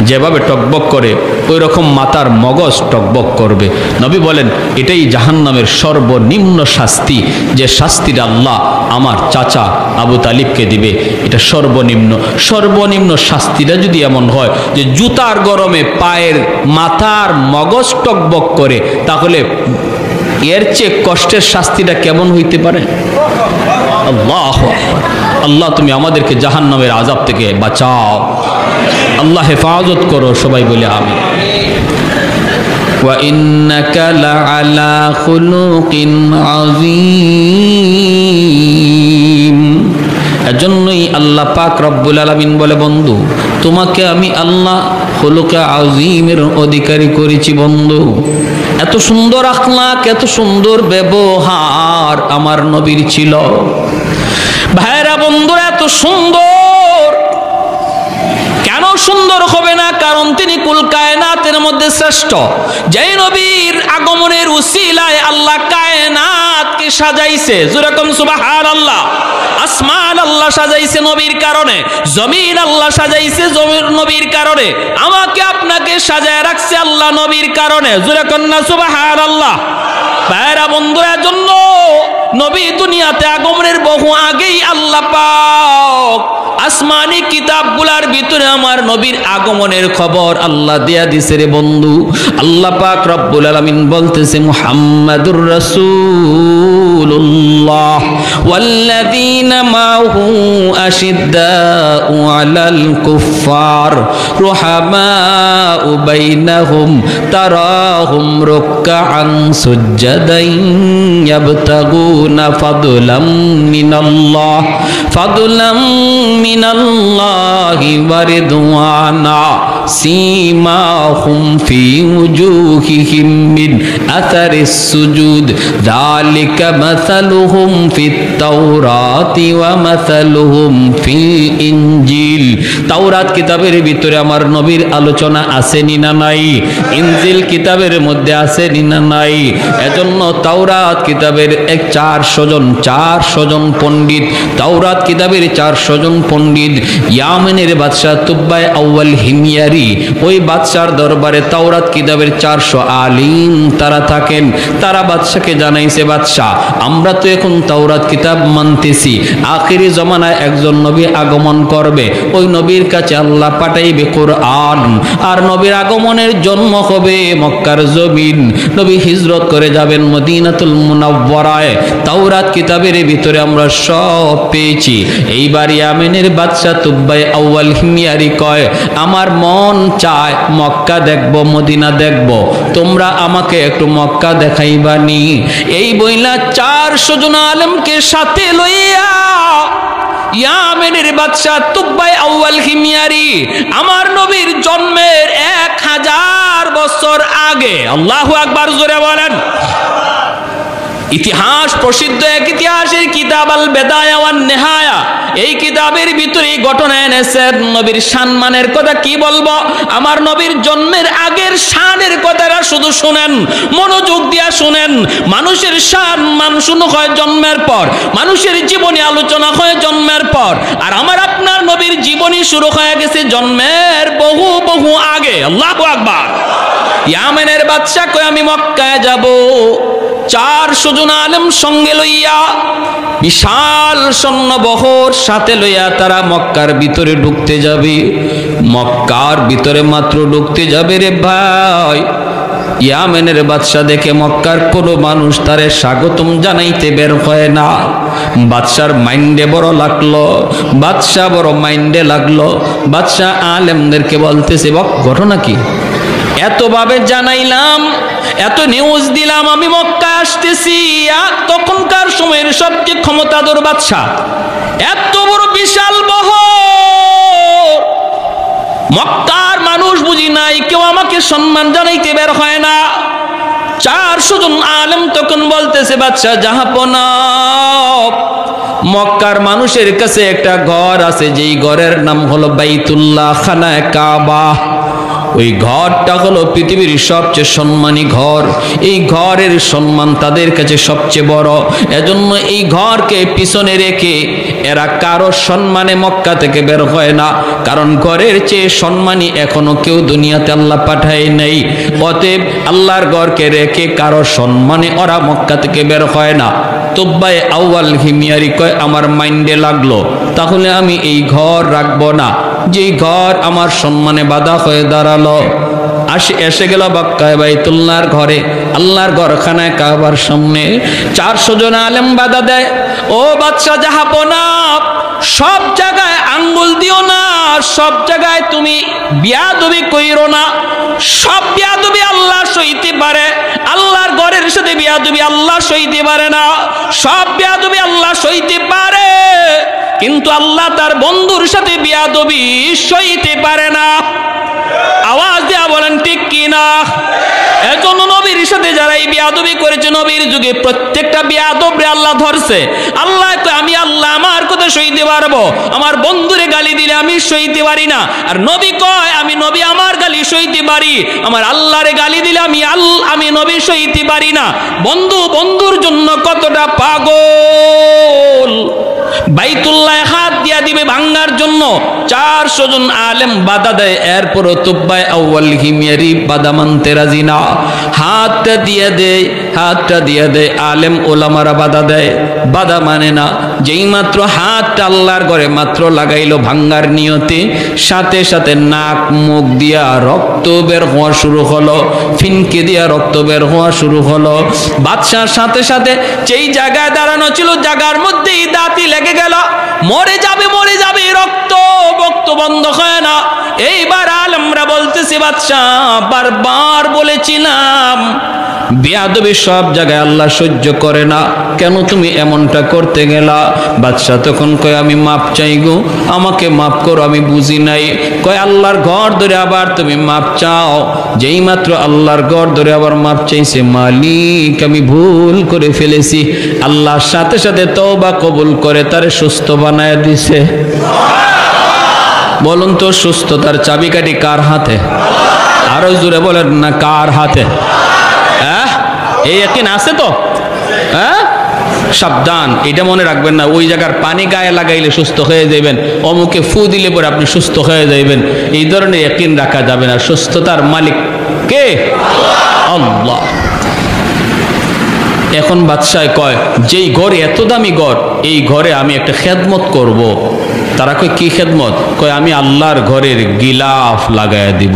যেভাবে টকবক করে ওই রকম মাথার মগজ টকবক করবে। নবী বলেন এটাই জাহান্নামের সর্বনিম্ন শাস্তি, যে শাস্তিটা আল্লাহ আমার চাচা আবু তালিবকে দিবে, এটা সর্বনিম্ন। সর্বনিম্ন শাস্তিটা যদি এমন হয় যে জুতার গরমে পায়ের মাথার মগজ টকবক করে, তাহলে এর চেয়ে কষ্টের শাস্তিটা কেমন হইতে পারে? আল্লাহ আল্লাহ, তুমি আমাদেরকে জাহান্নামের আযাব থেকে বাঁচাও, আল্লাহ হেফাজত করো। সবাই বলে আমিন। ওয়া ইন্নাকা লাআলা খুলুকিন আযীম। এজন্যই আল্লাহ পাক রব্বুল আলামিন বলে, বন্ধু তোমাকে আমি আল্লাহ খুলুকে আযীমের অধিকারী করেছি। বন্ধু, এত সুন্দর আখলাক, এত সুন্দর ব্যবহার আমার নবীর ছিল। ভাইরা বন্ধু, এত সুন্দর কেন সুন্দর হবে না? কারণ তিনি কুল কায়নাতের মধ্যে শ্রেষ্ঠ। যেই নবীর আগমনের উসিলায় আল্লাহ কায়নাতকে সাজাইছে, যেরকম সুবহানাল্লাহ। আসমান আল্লাহ সাজাইছে নবীর কারণে, জমিন আল্লাহ সাজাইছে নবীর কারণে, আমাকে আপনাকে সাজায় রাখছে আল্লাহ নবীর কারণে, যেরকম না সুবহানাল্লাহ। ভাইরা বন্ধুরা, জন্য নবী দুনিয়াতে আগমনের বহু আগেই আল্লাহ পাক আসমানি কিতাবগুলার ভিতরে আমার নবীর আগমনের খবর আল্লাহ দেয়া দিছে রে বন্ধু। আল্লাহ পাক রব্বুল আলামিন বলতেছে, মুহাম্মাদুর রাসূলুল্লাহ ওয়াল্লাযীনা মাহু আশিদ্দাউ আলাল কুফফার রুহামাউ বাইনাহুম তারাহুম রুকআন সুজ্জাদান ইয়াবতাগুনা ফাদলাম মিনাল্লাহ মিনাল্লাহি ওয়া রিদওয়ানা সীমাহুম ফি উজুহিহিম মিন আথারিস সুজুদ যালিকা মাসালুহুম ফিত তাওরাতি ওয়া মাসালুহুম ফিল ইনজিল। তাওরাত কিতাবের ভিতরে আমার নবীর আলোচনা আসেনি না নাই? ইনজিল কিতাবের মধ্যে আসেনি না নাই? এজন্য তাওরাত কিতাবের 400 জন পণ্ডিত, তাওরাত কিতাবের 400 জন পণ্ডিত, ইয়ামেনের বাদশাহ তুব্বাই আউয়াল হিমিয়ারি, ওই বাদশার দরবারে তাওরাত কিতাবের 400 আলিম তারা থাকেন। তারা বাদশাকে জানাইছে, বাদশাহ আমরা তো এখন তাওরাত কিতাব মানতেছি, আখিরি জমানায় একজন নবী আগমন করবে, ওই নবীর কাছে আল্লাহ পাঠাইবে কোরআন, আর নবীর আগমনের জন্ম হবে মক্কার জমিন, নবী হিজরত করে যাবেন মদিনাতুল মুনাওয়ারায়। তাওরাত কিতাবের ভিতরে আমরা সব পেয়েছি। এইবার ইয়ামেনের বাদশা তুব্বাই আউয়াল হিমিয়ারি কয়, আমার মন চায় মক্কা দেখব, মদিনা দেখব, তোমরা আমাকে একটু মক্কা দেখাইবানি। এই বইলা 400 জন আলেমকে সাথে লইয়া ইয়ামেনের বাদশা তুব্বাই আউয়াল হিমিয়ারি আমার নবীর জন্মের 1000 বছর আগে, আল্লাহু আকবার জোরে বলেন, ইতিহাস প্রসিদ্ধ এক ইতিহাসের কিতাব আল বেদায়া ওয়ান নেহায়া, এই কিতাবের ভিতরে ঘটনা এনেছেন নবীর সম্মানের কথা। কি বলবো, আমার নবীর জন্মের আগের শানের কথাটা শুধু শুনেন, মনোযোগ দিয়া শুনেন। মানুষের শান শুরু হয় জন্মের পর, মানুষের জীবনী আলোচনা হয় জন্মের পর, আর আমার আপনার নবীর জীবনী শুরু হয়ে গেছে জন্মের বহু বহু আগে। আল্লাহু আকবার। ইয়ামেনের বাদশা কয়, আমি মক্কায় যাব, 400 জন আলেম সঙ্গে লইয়া, বিশাল সৈন্যবহর সাথে লইয়া তারা মক্কার ভিতরে ঢুকতে যাবে। মক্কার ভিতরে মাত্র ঢুকতে যাবে রে ভাই, ইয়ামেনের বাদশা দেখে মক্কার কোনো মানুষ তারে স্বাগতম জানাইতে বের হয় না। বাদশার মাইন্ডে বড় লাগলো, বাদশা বড় মাইন্ডে লাগলো। বাদশা আলেমদেরকে বলতেছে, ঘটনা কি? এতভাবে জানাইলাম, এত নিউজ দিলাম আমি মক্কা আসতেছি। তখনকার সময়ের সবচেয়ে ক্ষমতাধর বাদশা, এত বড় বিশাল বহর, মক্কার মানুষ বুঝি নাই, কেউ আমাকে সম্মান জানাইতে বের হয় না। 400 জন আলেম তখন বলতেছে, বাদশা জাহাপনা, মক্কার মানুষের কাছে একটা ঘর আছে, যেই ঘরের নাম হলো বাইতুল্লাহ, খানায়ে কাবা। ওই ঘরটা হলো পৃথিবীর সবচেয়ে সম্মানী ঘর। এই ঘরের সম্মান তাদের কাছে সবচেয়ে বড়। এজন্য এই ঘরকে পিছনে রেখে এরা কারো সম্মানে মক্কা থেকে বের হয় না, কারণ ঘরের চেয়ে সম্মানী এখনো কেউ দুনিয়াতে আল্লাহ পাঠায় নাই। অতএব আল্লাহর ঘরকে রেখে কারো সম্মানে ওরা মক্কা থেকে বের হয় না। তুব্বায়ে আউয়াল হিময়ারি কয়, আমার মাইন্ডে লাগলো, তাহলে আমি এই ঘর রাখবো না, যেই ঘর আমার সম্মানে বাধা হয়ে দাঁড়ালো। এসে গেল মক্কায় বাইতুল্লাহর ঘরে, আল্লাহর ঘরখানায় কাবার সামনে। 400 জন আলেম বাধা দেয়, ও বাদশা জাহাপনা, সব জায়গায় আঙ্গুল দিও না, সব জায়গায় তুমি বিয়াদবি কইরো না। সব বিয়াদবি আল্লাহ সইতে পারে, আল্লাহর ঘরের সাথে বিয়াদবি আল্লাহ সইতে পারে না। সব বিয়াদবি আল্লাহ সইতে পারে, কিন্তু আল্লাহ তার বন্ধুর সাথে বিয়াদবি সইতে পারে না। আওয়াজ দেয়া বলেন ঠিক কিনা? এজন্য নবীর সাথে যারা এই বিয়াদবি করেছে, নবীর যুগে প্রত্যেকটা বিয়াদবরে আল্লাহ ধরছে। আল্লাহ কয়, আমি আল্লাহ আমার কথা সইতে পারবো, আমার বন্ধুরে গালি দিলে আমি সইতে পারি না। আর নবী কয়, আমি নবী আমার গালি সইতে পারি, আমার আল্লাহরে গালি দিলে আমি নবী সইতে পারি না। বন্ধু বন্ধুর জন্য কতটা পাগল! বাইতুল্লাহ হাত দিয়া দিবে ভাঙ্গার জন্য, 400 জন আলেম বাধা দেয়। এরপরও তুব্বায়ে আউয়াল হিময়ারি বাধা মানতে রাজি না, হাতটা দিয়ে দেয়। আলেম ওলামারা বাধা দেয়, বাধা মানে না। যেই মাত্র হাতটা আল্লাহর ঘরে মাত্র লাগাইলো ভাঙ্গার নিয়তে, সাথে সাথে নাক মুখ দিয়া রক্ত বের হওয়া শুরু হলো, ফিনকে দিয়া রক্ত বের হওয়া শুরু হলো। বাদশার সাথে সাথে যেই জায়গায় দাঁড়ানো ছিল, জায়গার মধ্যেই দাঁতি লেগে গেল, মরে যাবে রক্ত বন্ধ হয় না। এইবার আলেমরা বলতেছে, বাদশা বারবার বলেছিলাম বেয়াদবি সব জায়গায় আল্লাহ সহ্য করে না, কেন তুমি এমনটা করতে গেলা? বাদশা তখন কয়, আমি মাপ চাই গো, আমাকে মাফ করো, আমি বুঝি নাই। কয়, আল্লাহর ঘর ধরে আবার তুমি মাপ চাও? যেই মাত্র আল্লাহর ঘর ধরে আবার মাপ চাইছে, মালিক আমি ভুল করে ফেলেছি, আল্লাহর সাথে সাথে তওবা কবুল করে তারে সুস্থ বানায় দিছে। বলুন তো, সুস্থতার চাবিকাঠি কার হাতে? আরো জোরে বলেন না, কার হাতে? এই ইয়াকিন আছে তো? সাবধান, এটা মনে রাখবেন না, ওই জায়গার পানি গায়ে লাগাইলে সুস্থ হয়ে যাবেন, অমুকে ফু দিলে পরে আপনি সুস্থ হয়ে যাবেন, এই ধরনের ইয়াকিন রাখা যাবে না। সুস্থতার মালিক কে? আল্লাহ। এখন বাদশাহ কয়, যেই ঘরে এত দামি ঘর, এই ঘরে আমি একটা খেদমত করব। তারা কয়, কি খেদমত? কয়, আমি আল্লাহর ঘরের গিলাফ লাগায় দিব।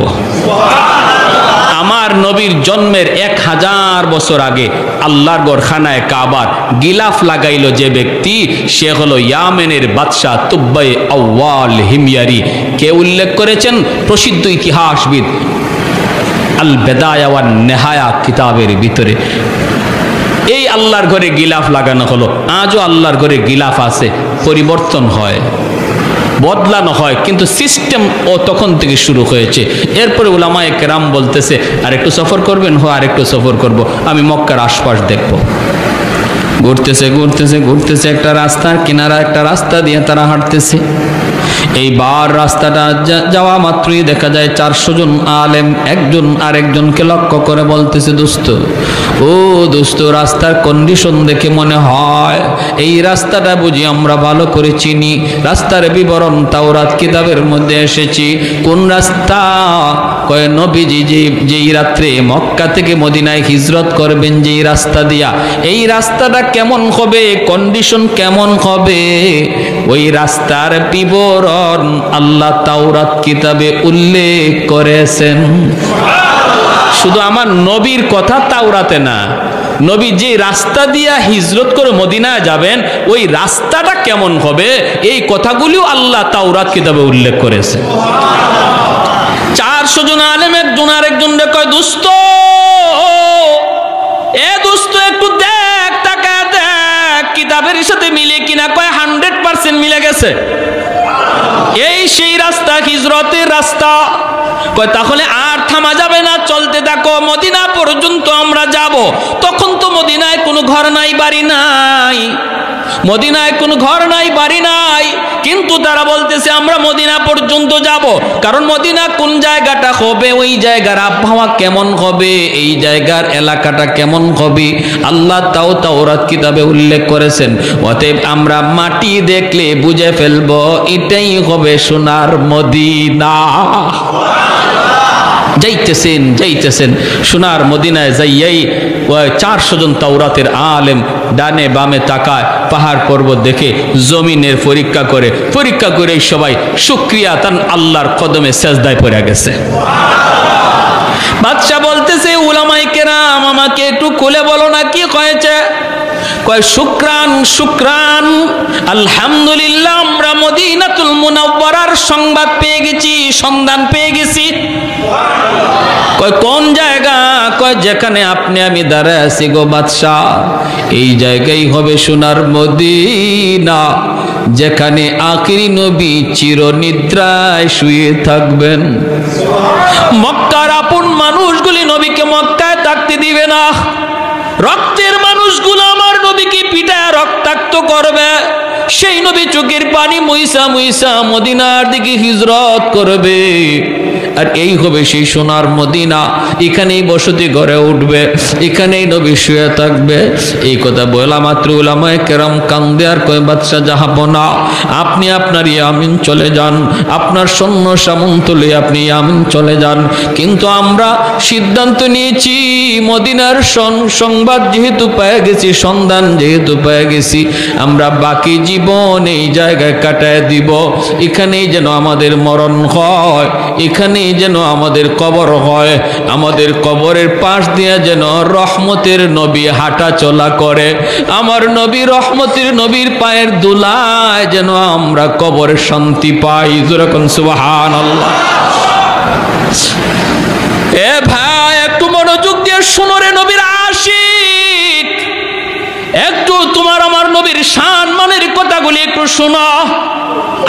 আমার নবীর জন্মের 1000 বছর আগে আল্লাহর ঘর খানায় কাবার গিলাফ লাগাইলো যে ব্যক্তি, সে হলো ইয়ামেনের বাদশাহ তুব্বায়ে আউয়াল হিময়ারি। কে উল্লেখ করেছেন? প্রসিদ্ধ ইতিহাসবিদ আল বেদায়া ওয়ান নেহায়া কিতাবের ভিতরে। এই আল্লাহর ঘরে গিলাফ লাগানো হলো। আজও আল্লাহর ঘরে গিলাফ আছে, পরিবর্তন হয়, বদলানো হয়, কিন্তু সিস্টেম ও তখন থেকে শুরু হয়েছে। এরপরে উলামায়ে কেরাম বলতেছে, আরেকটু সফর করবেন? আরেকটু সফর করব, আমি মক্কার আশপাশ দেখব। ঘুরতেছে একটা রাস্তার কিনারা, একটা রাস্তা দিয়ে তারা হাঁটতেছে। এইবার রাস্তাটা যাওয়া মাত্রই দেখা যায় 400 জন আলেম একজন আরেকজনকে লক্ষ্য করে বলতেছে, দোস্ত, রাস্তার কন্ডিশন দেখে মনে হয় এই রাস্তাটা বুঝি আমরা ভালো করে চিনি। রাস্তার বিবরণ তাওরাত কিতাবের মধ্যে এসেছি। কোন রাস্তা? কয়, নবীজি যেই রাত্রে মক্কা থেকে মদিনায় হিজরত করবেন যেই রাস্তা দিয়া, এই রাস্তাটা কেমন হবে, কন্ডিশন কেমন হবে, ওই রাস্তার বিবরণ আল্লাহ তাওরাত কিতাবে উল্লেখ করেছেন। শুধু আমার নবীর কথা তাওরাতে না, নবী যে রাস্তা দিয়া হিজরত করে মদিনায় যাবেন ওই রাস্তাটা কেমন হবে, এই কথাগুলিও আল্লাহ তাওরাত কিতাবে উল্লেখ করেছে। 400 জন আলেম একজন আরেকজন কয়, দোস্ত এ দোস্ত একটু দেখ, তাকায় দেখ কিতাবের সাথে মিলে কিনা। কয় 100% মিলে গেছে। এই সেই রাস্তা, হিজরতের রাস্তা। কয় তাহলে আর থামা যাবে না, চলতে থাকো, মদিনা পর্যন্ত আমরা যাব। তখন তো মদিনায় কোনো ঘর নাই, বাড়ি নাই, মদিনায় কোনো ঘর নাই, বাড়ি নাই, কিন্তু তারা বলতেছে আমরা মদিনা পর্যন্ত যাব। কারণ মদিনা কোন জায়গাটা হবে, ওই জায়গার আবহাওয়া কেমন হবে, এই জায়গার এলাকাটা কেমন হবে, আল্লাহ তাওরাত কিতাবে উল্লেখ করেছেন। অতএব আমরা মাটি দেখলে বুঝে ফেলবো এটাই হবে সোনার মদিনা। যাইতেছেন সোনার মদিনায় যাইয়াই 400 জন তাওরাতের আলেম ডানে বামে তাকায়, পাহাড় পর্বত দেখে জমিনের পরীক্ষা করে সবাই শুকরিয়া তান আল্লাহর কদমে সেজদায় পড়ে গেছে। বাদশা বলতেছে, উলামায়ে কেরাম আমাকে একটু খুলে বলো না কি হয়েছে। কয় শুকরান আলহামদুলিল্লাহ, আমরা মদিনাতুল মুনাওয়ারার সংবাদ পেয়ে গেছি, সন্ধান পেয়ে গেছি। কয় কোন জায়গা? কয় যেখানে আপনি আমি দাঁড়ায় আছি গো বাদশাহ, এই জায়গায় হবে সোনার মদিনা, যেখানে আখিরি নবী চিরনিদ্রায় শুয়ে থাকবেন। মক্কার আপন মানুষগুলি নবীকে মক্কায় থাকতে দিবে না, রক্তের মানুষগুলো আমার নবীকে পিটায় রক্তাক্ত করবে। সেই নবী চোখের পানি মুইসা মদিনার দিকে হিজরত করবে। আর এই হবে সেই সোনার মদিনা, এখানেই বসতি গড়ে উঠবে, এখানেই নবী শুয়ে থাকবে। এই কথা বলা মাত্র উলামায়ে কেরাম কান্দে আর কয়, বাদশা জাহাপনা, আপনি আপনার ইয়ামিন চলে যান, আপনার সৈন্য সামন্ত লয়ে আপনি ইয়ামিন চলে যান। কিন্তু আমরা সিদ্ধান্ত নিয়েছি, মদিনার সংবাদ যেহেতু পেয়ে গেছি, সন্ধান যেহেতু পেয়ে গেছি, আমরা বাকি জীবন এই জায়গায় কাটায় দিব। এখানেই যেন আমাদের মরণ হয়, এখানেই যেন আমাদের কবর হয়, আমাদের কবরের পাশ দিয়ে যেন রহমতের নবী হাঁটা চলা করে, আমার নবী রহমতের নবীর পায়ের ধুলায় যেন আমরা কবরের শান্তি পাই। যেরকম সুবহানাল্লাহ। এ ভাই একটু মনোযোগ দিয়ে শোনো রে নবীর আশিক, একটু তোমার আমার নবীর শান মানের কথাগুলি একটু শোনো।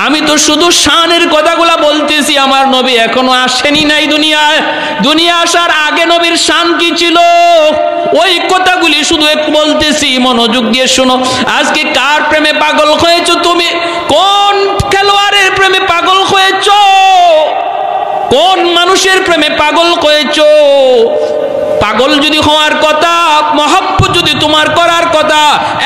আমি তো শুধু শানের কথাগুলা বলতেছি, আমার নবী এখনো আসেনি নাই দুনিয়ায়। দুনিয়া আসার আগে নবীর শান কি ছিল ওই কথাগুলি শুধু একটু বলতেছি, মনোযোগ দিয়ে শোনো। আজকে কার প্রেমে পাগল হয়েছো তুমি? কোন খেলোয়াড়ের প্রেমে পাগল হয়েছো? কোন মানুষের প্রেমে পাগল হয়েছো? পাগল যদি হওয়ার কথা, মহব্বত যদি তোমার করার কথা,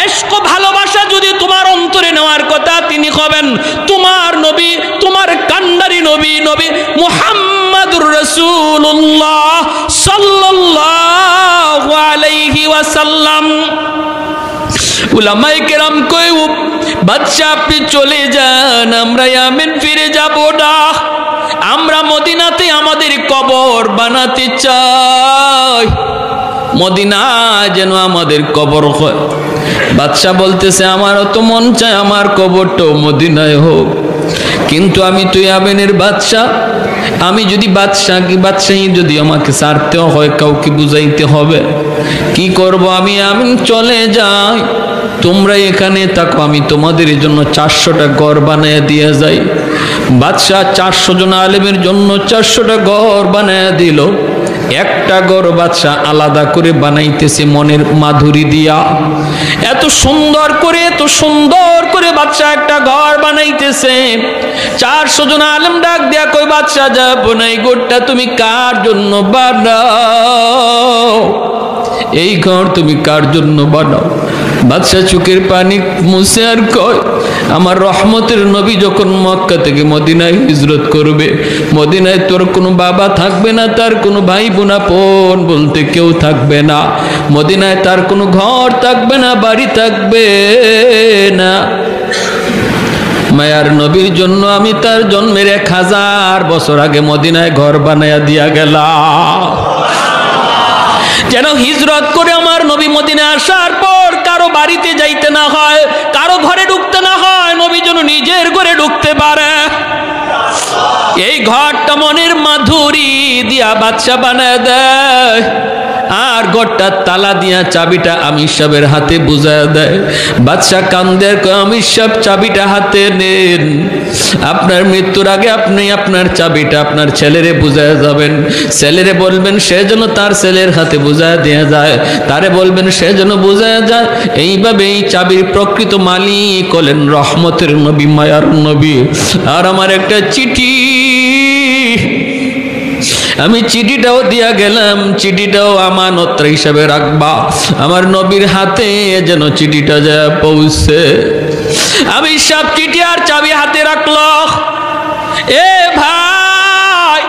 ইশক ভালোবাসা যদি তোমার অন্তরে নেওয়ার কথা, তিনি হবেন তোমার নবী, তোমার কান্ডারি নবী, নবী মুহাম্মাদুর রাসূলুল্লাহ সাল্লাল্লাহু আলাইহি ওয়াসাল্লাম। উলামায়ে কেরাম কয়, বাদশা আপনি চলে যান, আমরা ইয়ামেন ফিরে যাব না, আমরা মদিনাতে আমাদের কবর বানাতে চাই, মদিনা যেন আমাদের কবর হয়। বাদশা বলতেছে, আমারও তো মন চায় আমার কবরটাও মদিনায় হোক, কিন্তু আমি তো ইয়ামেনের বাদশা, আমি যদি বাদশাহী যদি আমাকে ছাড়তেও হয়, কাউকে বুঝাইতে হবে, কি করব? আমি চলে যাই, তোমরা এখানে থাকো, আমি তোমাদের জন্য 400টা ঘর বানিয়ে দিয়ে যাই। বাদশাহ 400 জন আলেমের জন্য 400টা ঘর বানিয়ে দিল। একটা ঘর বাদশাহ আলাদা করে বানাইতেছে মনের মাধুরী দিয়া, এত সুন্দর করে বাদশাহ একটা ঘর বানাইতেছে। 400 জন আলেম ডাক দিয়া কই, বাদশাহ যাব না, এই ঘরটা তুমি কার জন্য বানাও? এই ঘর তুমি কার জন্য বানাও? বাদশাহ চোখের পানি মুছে আর কয়, আমার রহমতের নবী যখন মক্কা থেকে মদিনায় হিজরত করবে, মদিনায় তোর কোনো বাবা থাকবে না, তার কোনো ভাই বোন আপন বলতে কেউ থাকবে না, মদিনায় তার কোনো ঘর থাকবে না, বাড়ি থাকবে না। মায়ার নবীর জন্য আমি তার জন্মের 1000 বছর আগে মদিনায় ঘর বানায়া দিয়া গেলাম, যেন হিজরত করে আমার নবী মদিনায় আসার পর কারো বাড়িতে যাইতে না হয়, কারো ঘরে ঢুকতে না হয়, নবী যেন নিজের ঘরে ঢুকতে পারে। এই ঘরটা মনের মাধুরী দিয়া বাদশা বানায় দেয়, আর ঘরটার তালা দিয়া চাবিটা আমির সাহেবের হাতে বুঝায় দেয়। বাদশা কান্দের আমির সাহেব চাবিটা হাতে নেন, আপনার মৃত্যুর আগে আপনি আপনার চাবিটা আপনার ছেলেরে বুঝায় যাবেন, ছেলেরে বলবেন সে যেন তার ছেলের হাতে বুঝায় দেয়া যায়, তারে বলবেন সে যেন বুঝায় যায়। এইভাবে এই চাবির প্রকৃত মালিক হলেন রহমতের নবী, মায়ার নবী। আর আমার একটা চিঠি, আমি চিঠিটাও দিয়া গেলাম, চিঠিটাও আমানত হিসাবে রাখবা, আমার নবীর হাতে যেন চিঠিটা যায় পৌঁছে। আমি সব চিঠি আর চাবি হাতে রাখলো। এ ভাই,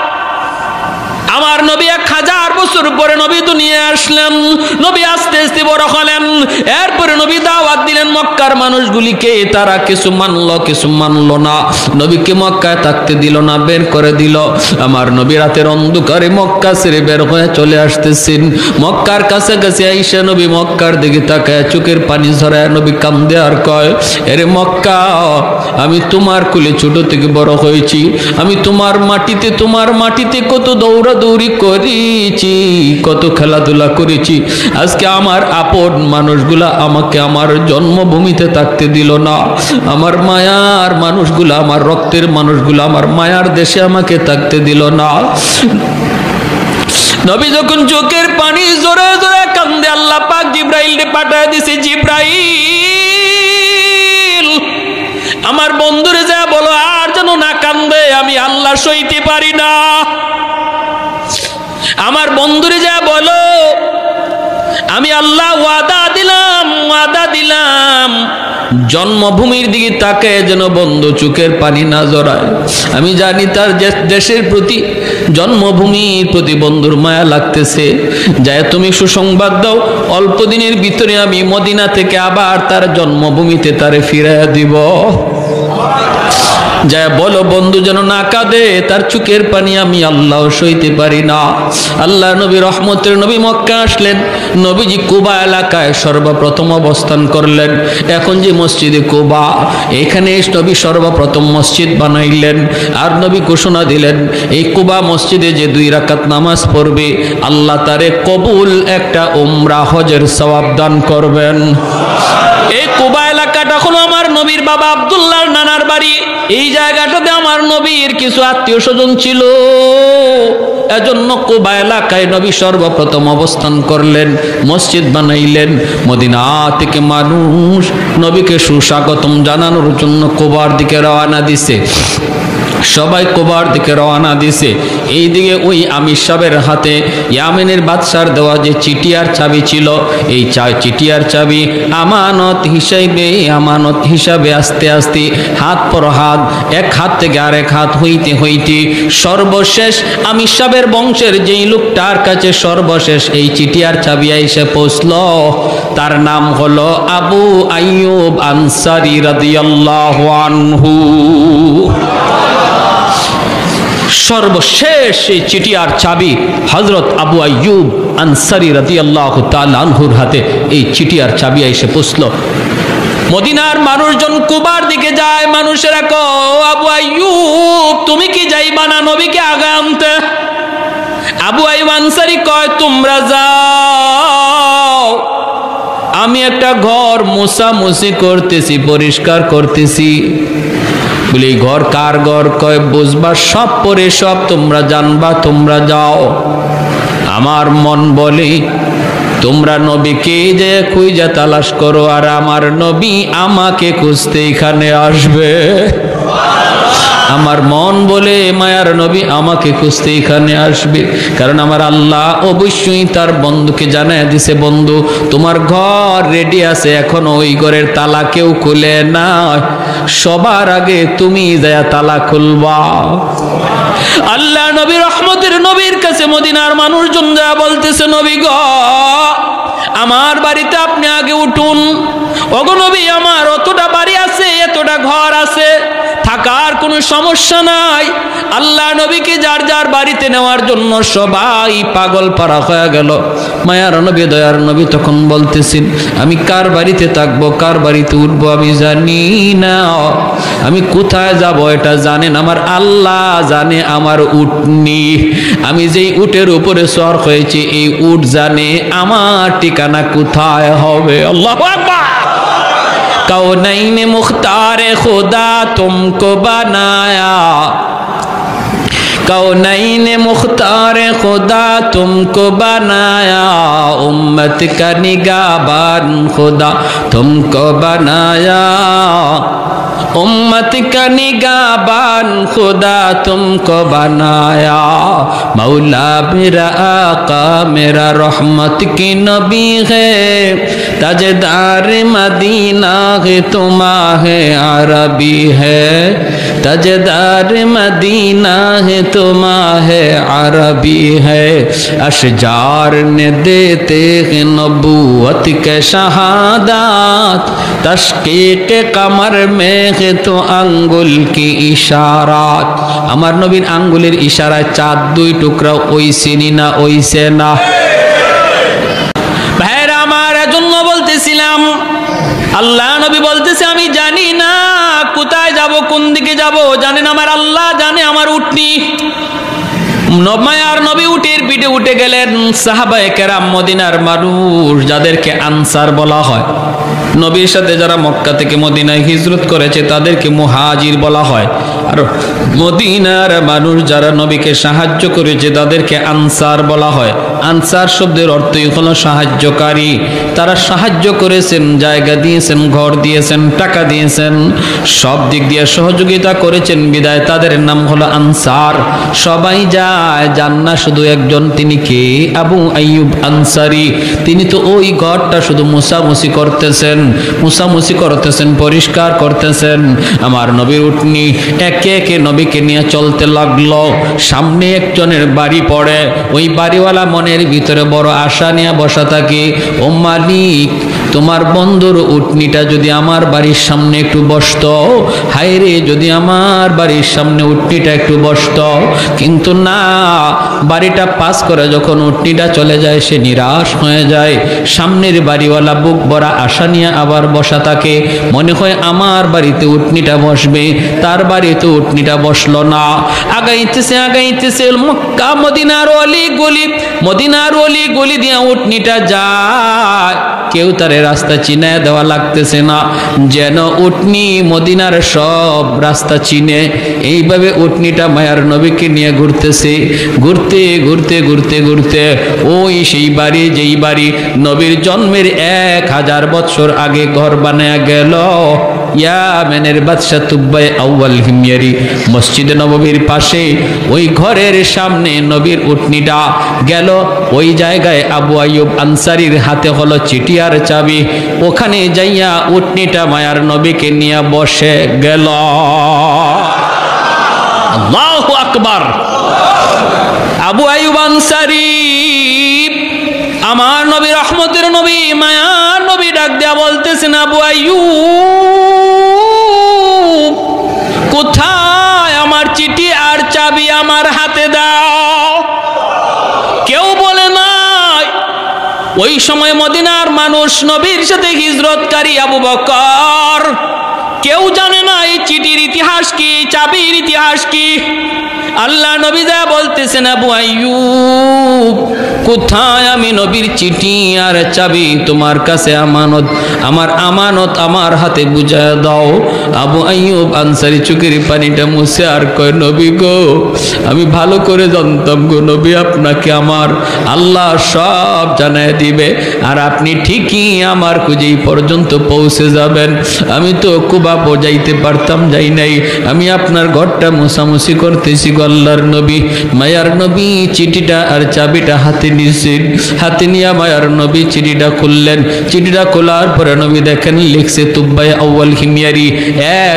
আমার নবী 1000 বছর পরে নবী দুনিয়ায় আসলেন, নবী আস্তে আস্তে বড় হলেন। এরপরে নবী দাওয়াত দিলেন মক্কার মানুষগুলিকে, তারা কিছু মানলো কিছু মানলো না, নবীকে মক্কায় থাকতে দিল না, বের করে দিল। আমার নবী রাতের অন্ধকারে মক্কা ছেড়ে বের হয়ে চলে আসতেছেন। মক্কার কাছাকাছি আইসা নবী মক্কার দিকে তাকায় চোখের পানি ঝরায় নবী কান্দে আর কয়, এরে মক্কা, আমি তোমার কুলে ছোট থেকে বড় হয়েছি, আমি তোমার মাটিতে কত দৌড়াদৌড়ি করেছি, কত খেলাধুলা করেছি। আজকে আমার আপন মানুষগুলা আমাকে আমার জন্মভূমিতে থাকতে দিল না, আমার মায়ার মানুষগুলা, আমার রক্তের মানুষগুলা আমার মায়ার দেশে আমাকে থাকতে দিল না। নবী যখন চোখের পানি জোরে জোরে কান্দে, আল্লাহ পাক জিব্রাইলকে পাঠিয়ে দিয়েছে, জিব্রাইল আমার বন্ধুরে যা বলো আর যেন না কান্দে, আমি আল্লাহ সইতে পারি না। আমার বন্ধুরে যা বলো, আমি আল্লাহ ওয়াদা দিলাম জন্মভূমির দিকে তাকে যেন বন্ধু চোখের পানি না জড়ায়। আমি জানি তার দেশের প্রতি, জন্মভূমির প্রতি বন্ধুর মায়া লাগতেছে। যায় তুমি সুসংবাদ দাও, অল্প দিনের ভিতরে আমি মদিনা থেকে আবার তার জন্মভূমিতে তারে ফিরাইয়া দিব। যা বলো বন্ধু যেন না কাঁদে, তার চোখের পানি আমি আল্লাহ সইতে পারি না। আল্লাহ নবী রহমতের নবী মক্কা আসলেন। নবীজি কুবা এলাকায় সর্বপ্রথম অবস্থান করলেন। এখন যে মসজিদে কুবা, এখানে নবী সর্বপ্রথম মসজিদ বানাইলেন। আর নবী ঘোষণা দিলেন, এই কুবা মসজিদে যে 2 রাকাত নামাজ পড়বে আল্লাহ তারে কবুল একটা উমরা হজের সওয়াব দান করবেন। এই কুবা এলাকাটা হলো আমার নবীর বাবা আব্দুল্লাহর নানার বাড়ি। এই জায়গাটাতে আমার নবীর কিছু আত্মীয় স্বজন ছিল, এজন্য কুবা এলাকায় নবী সর্বপ্রথম অবস্থান করলেন, মসজিদ বানাইলেন। মদিনা থেকে মানুষ নবীকে সুস্বাগতম জানানোর জন্য কুবার দিকে রওনা দিছে। সবাই কুবার দিকে রওনা দিছে। এইদিকে ওই আমির সাহেবের হাতে ইয়ামেনের বাদশার দেওয়া যে চিঠি আর চাবি ছিল, এই চিঠি আর চাবি আমানত হিসাবে আস্তে আস্তে হাত পর হাত, এক হাত থেকে আরেক হাত হইতে হইতে সর্বশেষ আমির সাহেবের বংশের যেই লোকটার কাছে সর্বশেষ এই চিঠি আর চাবি এসে পৌঁছল, তার নাম হলো আবু আইয়ুব আনসারী রাদিয়াল্লাহু আনহু। সর্বশেষ এই চিঠি আর চাবি হযরত আবু আইয়ুব আনসারী রাদিয়াল্লাহু তাআলা আনহুর হাতে এই চিঠি আর চাবি এসে পৌঁছল। মদিনার মানুষজন কুবার দিকে যায়, মানুষেরা কয়, আবু আইয়ুব তুমি কি যাইবা না নবীকে আগে আনতে? আবু আইয়ুব আনসারী কয়, তোমরা যাও, আমি একটা ঘর মোছামুছি করতেছি, পরিষ্কার করতেছি। বলি ঘর কার ঘর? কয় বুঝবা সব পরে সব তোমরা জানবা, তোমরা যাও। আমার মন বলে তোমরা নবীকে যে খুঁজে তালাশ করো, আর আমার নবী আমাকে খুঁজতে এখানে আসবে। আমার মন বলে মায়ার নবী আমাকে খুঁজতে এখানে আসবে, কারণ আমার আল্লাহ অবশ্যই তার বন্ধুকে জানায় দিছে, বন্ধু তোমার ঘর রেডি আছে, এখন ওই ঘরের তালা কেউ খুলে না, সবার আগে তুমি যায় তালা খুলবা। আল্লাহ নবী রহমতের নবীর কাছে মদিনার মানুষজন যা বলতেছে, নবী গো আমার বাড়িতে আপনি আগে উঠুন। ওগো নবী আমার অতটা বাড়ি আছে, এতটা ঘর আছে, থাকার কোনো সমস্যা নাই। আল্লাহ নবীকে যার যার বাড়িতে নেওয়ার জন্য সবাই পাগল পারা হয়ে গেল। মায়ার নবী দয়ার নবী তখন বলতেছেন, আমি কার বাড়িতে থাকবো, কার বাড়িতে উঠবো আমি জানি না, আমি কোথায় যাব এটা জানেন আমার আল্লাহ জানে। আমার উটনি, আমি যেই উটের উপরে সওয়ার হয়েছি এই উট জানে আমার ঠিকানা কোথায় হবে। আল্লাহু আকবার। कौनैन मुख्तार खुदा तुमको बनाया, कौनैन मुख्तार खुदा तुमको बनाया, उम्मत का निगाहबान खुदा तुमको बनाया, उम्मत का निगाहबान खुदा तुमको बनाया, मौला मेरा आका मेरा रहमत की नबी है, ताजदार मदीना है तुम्हारे अरबी है, ताजदार मदीना है तुम्हारे अरबी है, अशजार ने देते हैं नबूवत के शहादत, तशकीक कमर में है तो आंगुल की इशारात। আমার নবীর আঙ্গুলের ইশারায় চাঁদ দুই টুকরা ওইসেনি না ওইসে না। ভাইরা আমার জন্য বলতেছিলাম, আল্লাহ নবী বলতেছে আমি জানি না কোথায় যাব, কোন দিকে যাব, জানেন আমার আল্লাহ জানে আমার উটনি। মায়ার নবী উটের পিঠে উঠে গেলেন। সাহাবায়ে কেরাম মদিনার মানুষ যাদেরকে আনসার বলা হয়, নবীর সাথে যারা মক্কা থেকে মদিনায় হিজরত করেছে তাদেরকে মুহাজির বলা হয়, আর মদিনার মানুষ যারা নবীকে সাহায্য করেছে তাদেরকে আনসার বলা হয়। আনসার শব্দের অর্থই হলো সাহায্যকারী। তারা সাহায্য করেছেন, জায়গা দিয়েছেন, ঘর দিয়েছেন, টাকা দিয়েছেন, সব দিক দিয়ে সহযোগিতা করেছেন, বিদায় তাদের নাম হলো আনসার। সবাই যায়, যান না শুধু একজন, তিনি কে? আবু আইয়ুব আনসারী। তিনি তো ওই ঘরটা শুধু মুছামুছি করতেছেন, মুছামুছি করতেছেন, পরিষ্কার করতেছেন। আমার নবীর উটনি একে একে নবীকে নিয়ে চলতে লাগলো। সামনে একজনের বাড়ি পড়ে, ওই বাড়িওয়ালা মনের ভিতরে বড় আশা নিয়ে বসা থাকে, ও মালিক তোমার বন্ধুর উটনিটা যদি আমার বাড়ির সামনে একটু বসতো, হায় রে যদি আমার বাড়ির সামনে উটনিটা একটু বসতো। কিন্তু না, বাড়িটা পাস করে যখন উটনিটা চলে যায় সে নিরাশ হয়ে যায়। সামনের বাড়িওয়ালা বুক ভরা আশা নিয়ে আবার বসা থাকে, মনে হয় আমার বাড়িতে উটনিটা বসবে, তার বাড়িতে উটনিটা বসলো না। আগাইতেছে আগাইতেছে, মক্কা মদিনার অলি গলি, মদিনার অলি গলি দিয়ে উটনিটা যায়, কেউ তারে রাস্তা চিনে দেওয়া লাগতেছে না, যেন উটনি মদিনার সব রাস্তা চিনে। এইভাবে উটনিটা মায়ার নবীকে নিয়ে ঘুরতেছে, ঘুরতে ঘুরতে ঘুরতে ঘুরতে ওই সেই বাড়ি যেই বাড়ি নবীর জন্মের 1000 বছর আগে ঘর বানায়া গেল। ইয়ামেনের বাদশা তুব্বাই আউয়াল হিময়ারি মসজিদে নববীর পাশে ওই ঘরের সামনে নবীর উটনিটা গেল। ওই জায়গায় আবু আইয়ুব আনসারীর হাতে হলো চিঠি আর চাবি। ওখানে যাইয়া উটনিটা মায়ার নবীকে নিয়ে বসে গেল। আল্লাহু আকবার। আবু আইয়ুব আনসারী আমার নবী, রহমতের নবী, মায়ার নবী ডাক দেয়া বলতেছেন, আবু আইয়ুব কোথায় আমার চিঠি আর চাবি, আমার হাতে দাও। কেউ বলে নাই। ওই সময় মদিনার মানুষ নবীর সাথে হিজরতকারী আবু বকর, কেউ জানে না এই চিঠির ইতিহাস কি, চাবির ইতিহাস কি। আল্লাহ নবী যা বলতেছেন, আবু আইয়ুব কোথায় আমি নবীর চিঠি আর চাবি, তোমার কাছে আমানত, আমার আমানত আমার হাতে বুঝায় দাও। আবু আইয়ুব আনসারী চোখের পানিটা মুছে আর কয়, নবী গো আমি ভালো করে জানতাম গো নবী, আপনাকে আমার আল্লাহ সব জানায় দিবে, আর আপনি ঠিকই আমার খুঁজেই পর্যন্ত পৌঁছে যাবেন। আমি তো কুবা বোঝাইতে পারতাম, যাই নাই, আমি আপনার ঘরটা মুছামুছি করতেছি। আল্লাহর নবী, মায়ার নবী চিঠিটা আর চাবি চাবিটা হাতে নিয়েছেন। হাতে নিয়ে মায়ার নবী চিঠিটা খুললেন। চিঠিটা খোলার পরে নবী দেখেন লিখছে তুব্বাই আউয়াল হিমিয়ারি,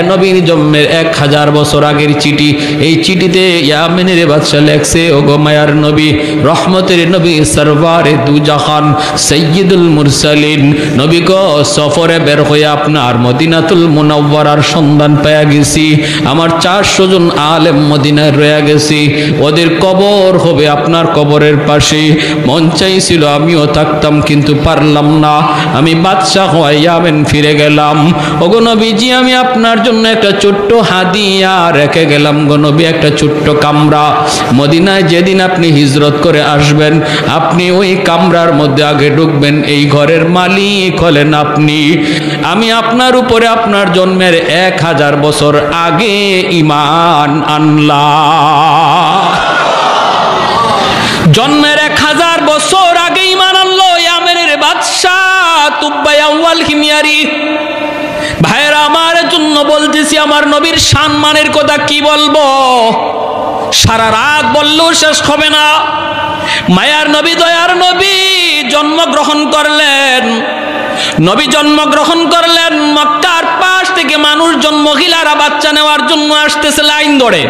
নবীর জন্মের 1000 বছর আগের চিঠি। এই চিঠিতে ইয়ামেনের বাদশা লেখছে, ওগো মায়ার নবী, রহমতের নবী, সরওয়ারে দু জাহান, সাইয়্যিদুল মুরসালিন, নবী গো সফরে বের হয়ে আপনার মদিনাতুল মুনাওয়ারার সন্ধান পেয়ে গেছি। আমার 400 জন আলেম মদিনায় রয়ে গেছি, ওদের কবর হবে আপনার কবরের পাশে। মন চাইছিল আমিও থাকতাম কিন্তু পারলাম না, আমি বাদশা হয়ে ইয়ামেন ফিরে গেলাম। ওগো নবীজি, আমি আপনার জন্য একটা ছোট্ট হাদিয়া রেখে গেলাম গো নবী, একটা ছোট্ট কামরা। মদিনায় যেদিন আপনি হিজরত করে আসবেন, আপনি ওই কামরার মধ্যে আগে ঢুকবেন, এই ঘরের মালিক হলেন আপনি। আমি আপনার উপরে আপনার জন্মের 1000 বছর আগে ঈমান আনলাম। জন্মের 1000 বছর আগে ঈমান আনলো ইয়ামেনের বাদশাহ তুব্বাই আউয়াল হিমিয়ারি। ভাইরা আমার জন্য বলতেছি, আমার নবীর সম্মানের কথা কি বলবো, সারা রাত বললেও শেষ হবে না। মায়ার নবী, দয়ার নবী জন্মগ্রহণ করলেন। নবী জন্মগ্রহণ করলেন, মক্কার পাশ থেকে মানুষজন, মহিলারা বাচ্চা নেওয়ার জন্য আসতেছে লাইন ধরে।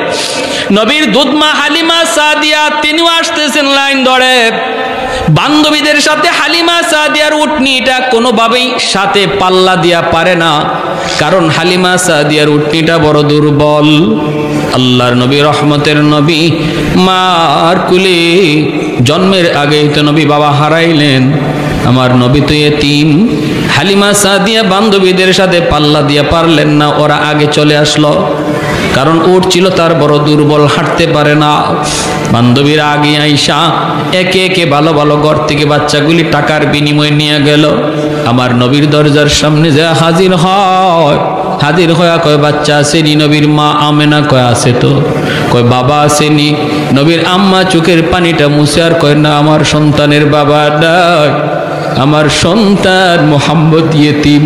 নবীর দুধমা হালিমা সাদিয়া তিনিও আসতেছেন লাইন ধরে। বান্ধবীদের সাথে হালিমা সাদিয়ার উটনিটা কোনোভাবেই সাথে পাল্লা দিয়া পারে না, কারণ হালিমা সাদিয়ার উটনিটা বড় দুর্বল। আল্লাহর নবী, রহমতের নবী, মার কুলে জন্মের আগেই তো নবী বাবা হারাইলেন। আমার নবী তো এতিম। হালিমা সাদিয়া বান্ধবীদের সাথে পাল্লা দিয়া পারলেন না, ওরা আগে চলে আসলো, কারণ উট ছিল তার বড় দুর্বল, হাঁটতে পারে না। বান্ধবীরা আগে আইসা একে একে ভালো ভালো ঘর থেকে বাচ্চাগুলি টাকার বিনিময়ে নিয়ে গেল। আমার নবীর দরজার সামনে যা হাজির হয়, হাজির হয়ে কয় বাচ্চা আসেনি? নবীর মা আমেনা কয় আছে তো। কয় বাবা আসেনি? নবীর আম্মা চোখের পানিটা মুছে আর কয় না, আমার সন্তানের বাবা নাই, আমার সন্তান মোহাম্মদ ইয়েতিম,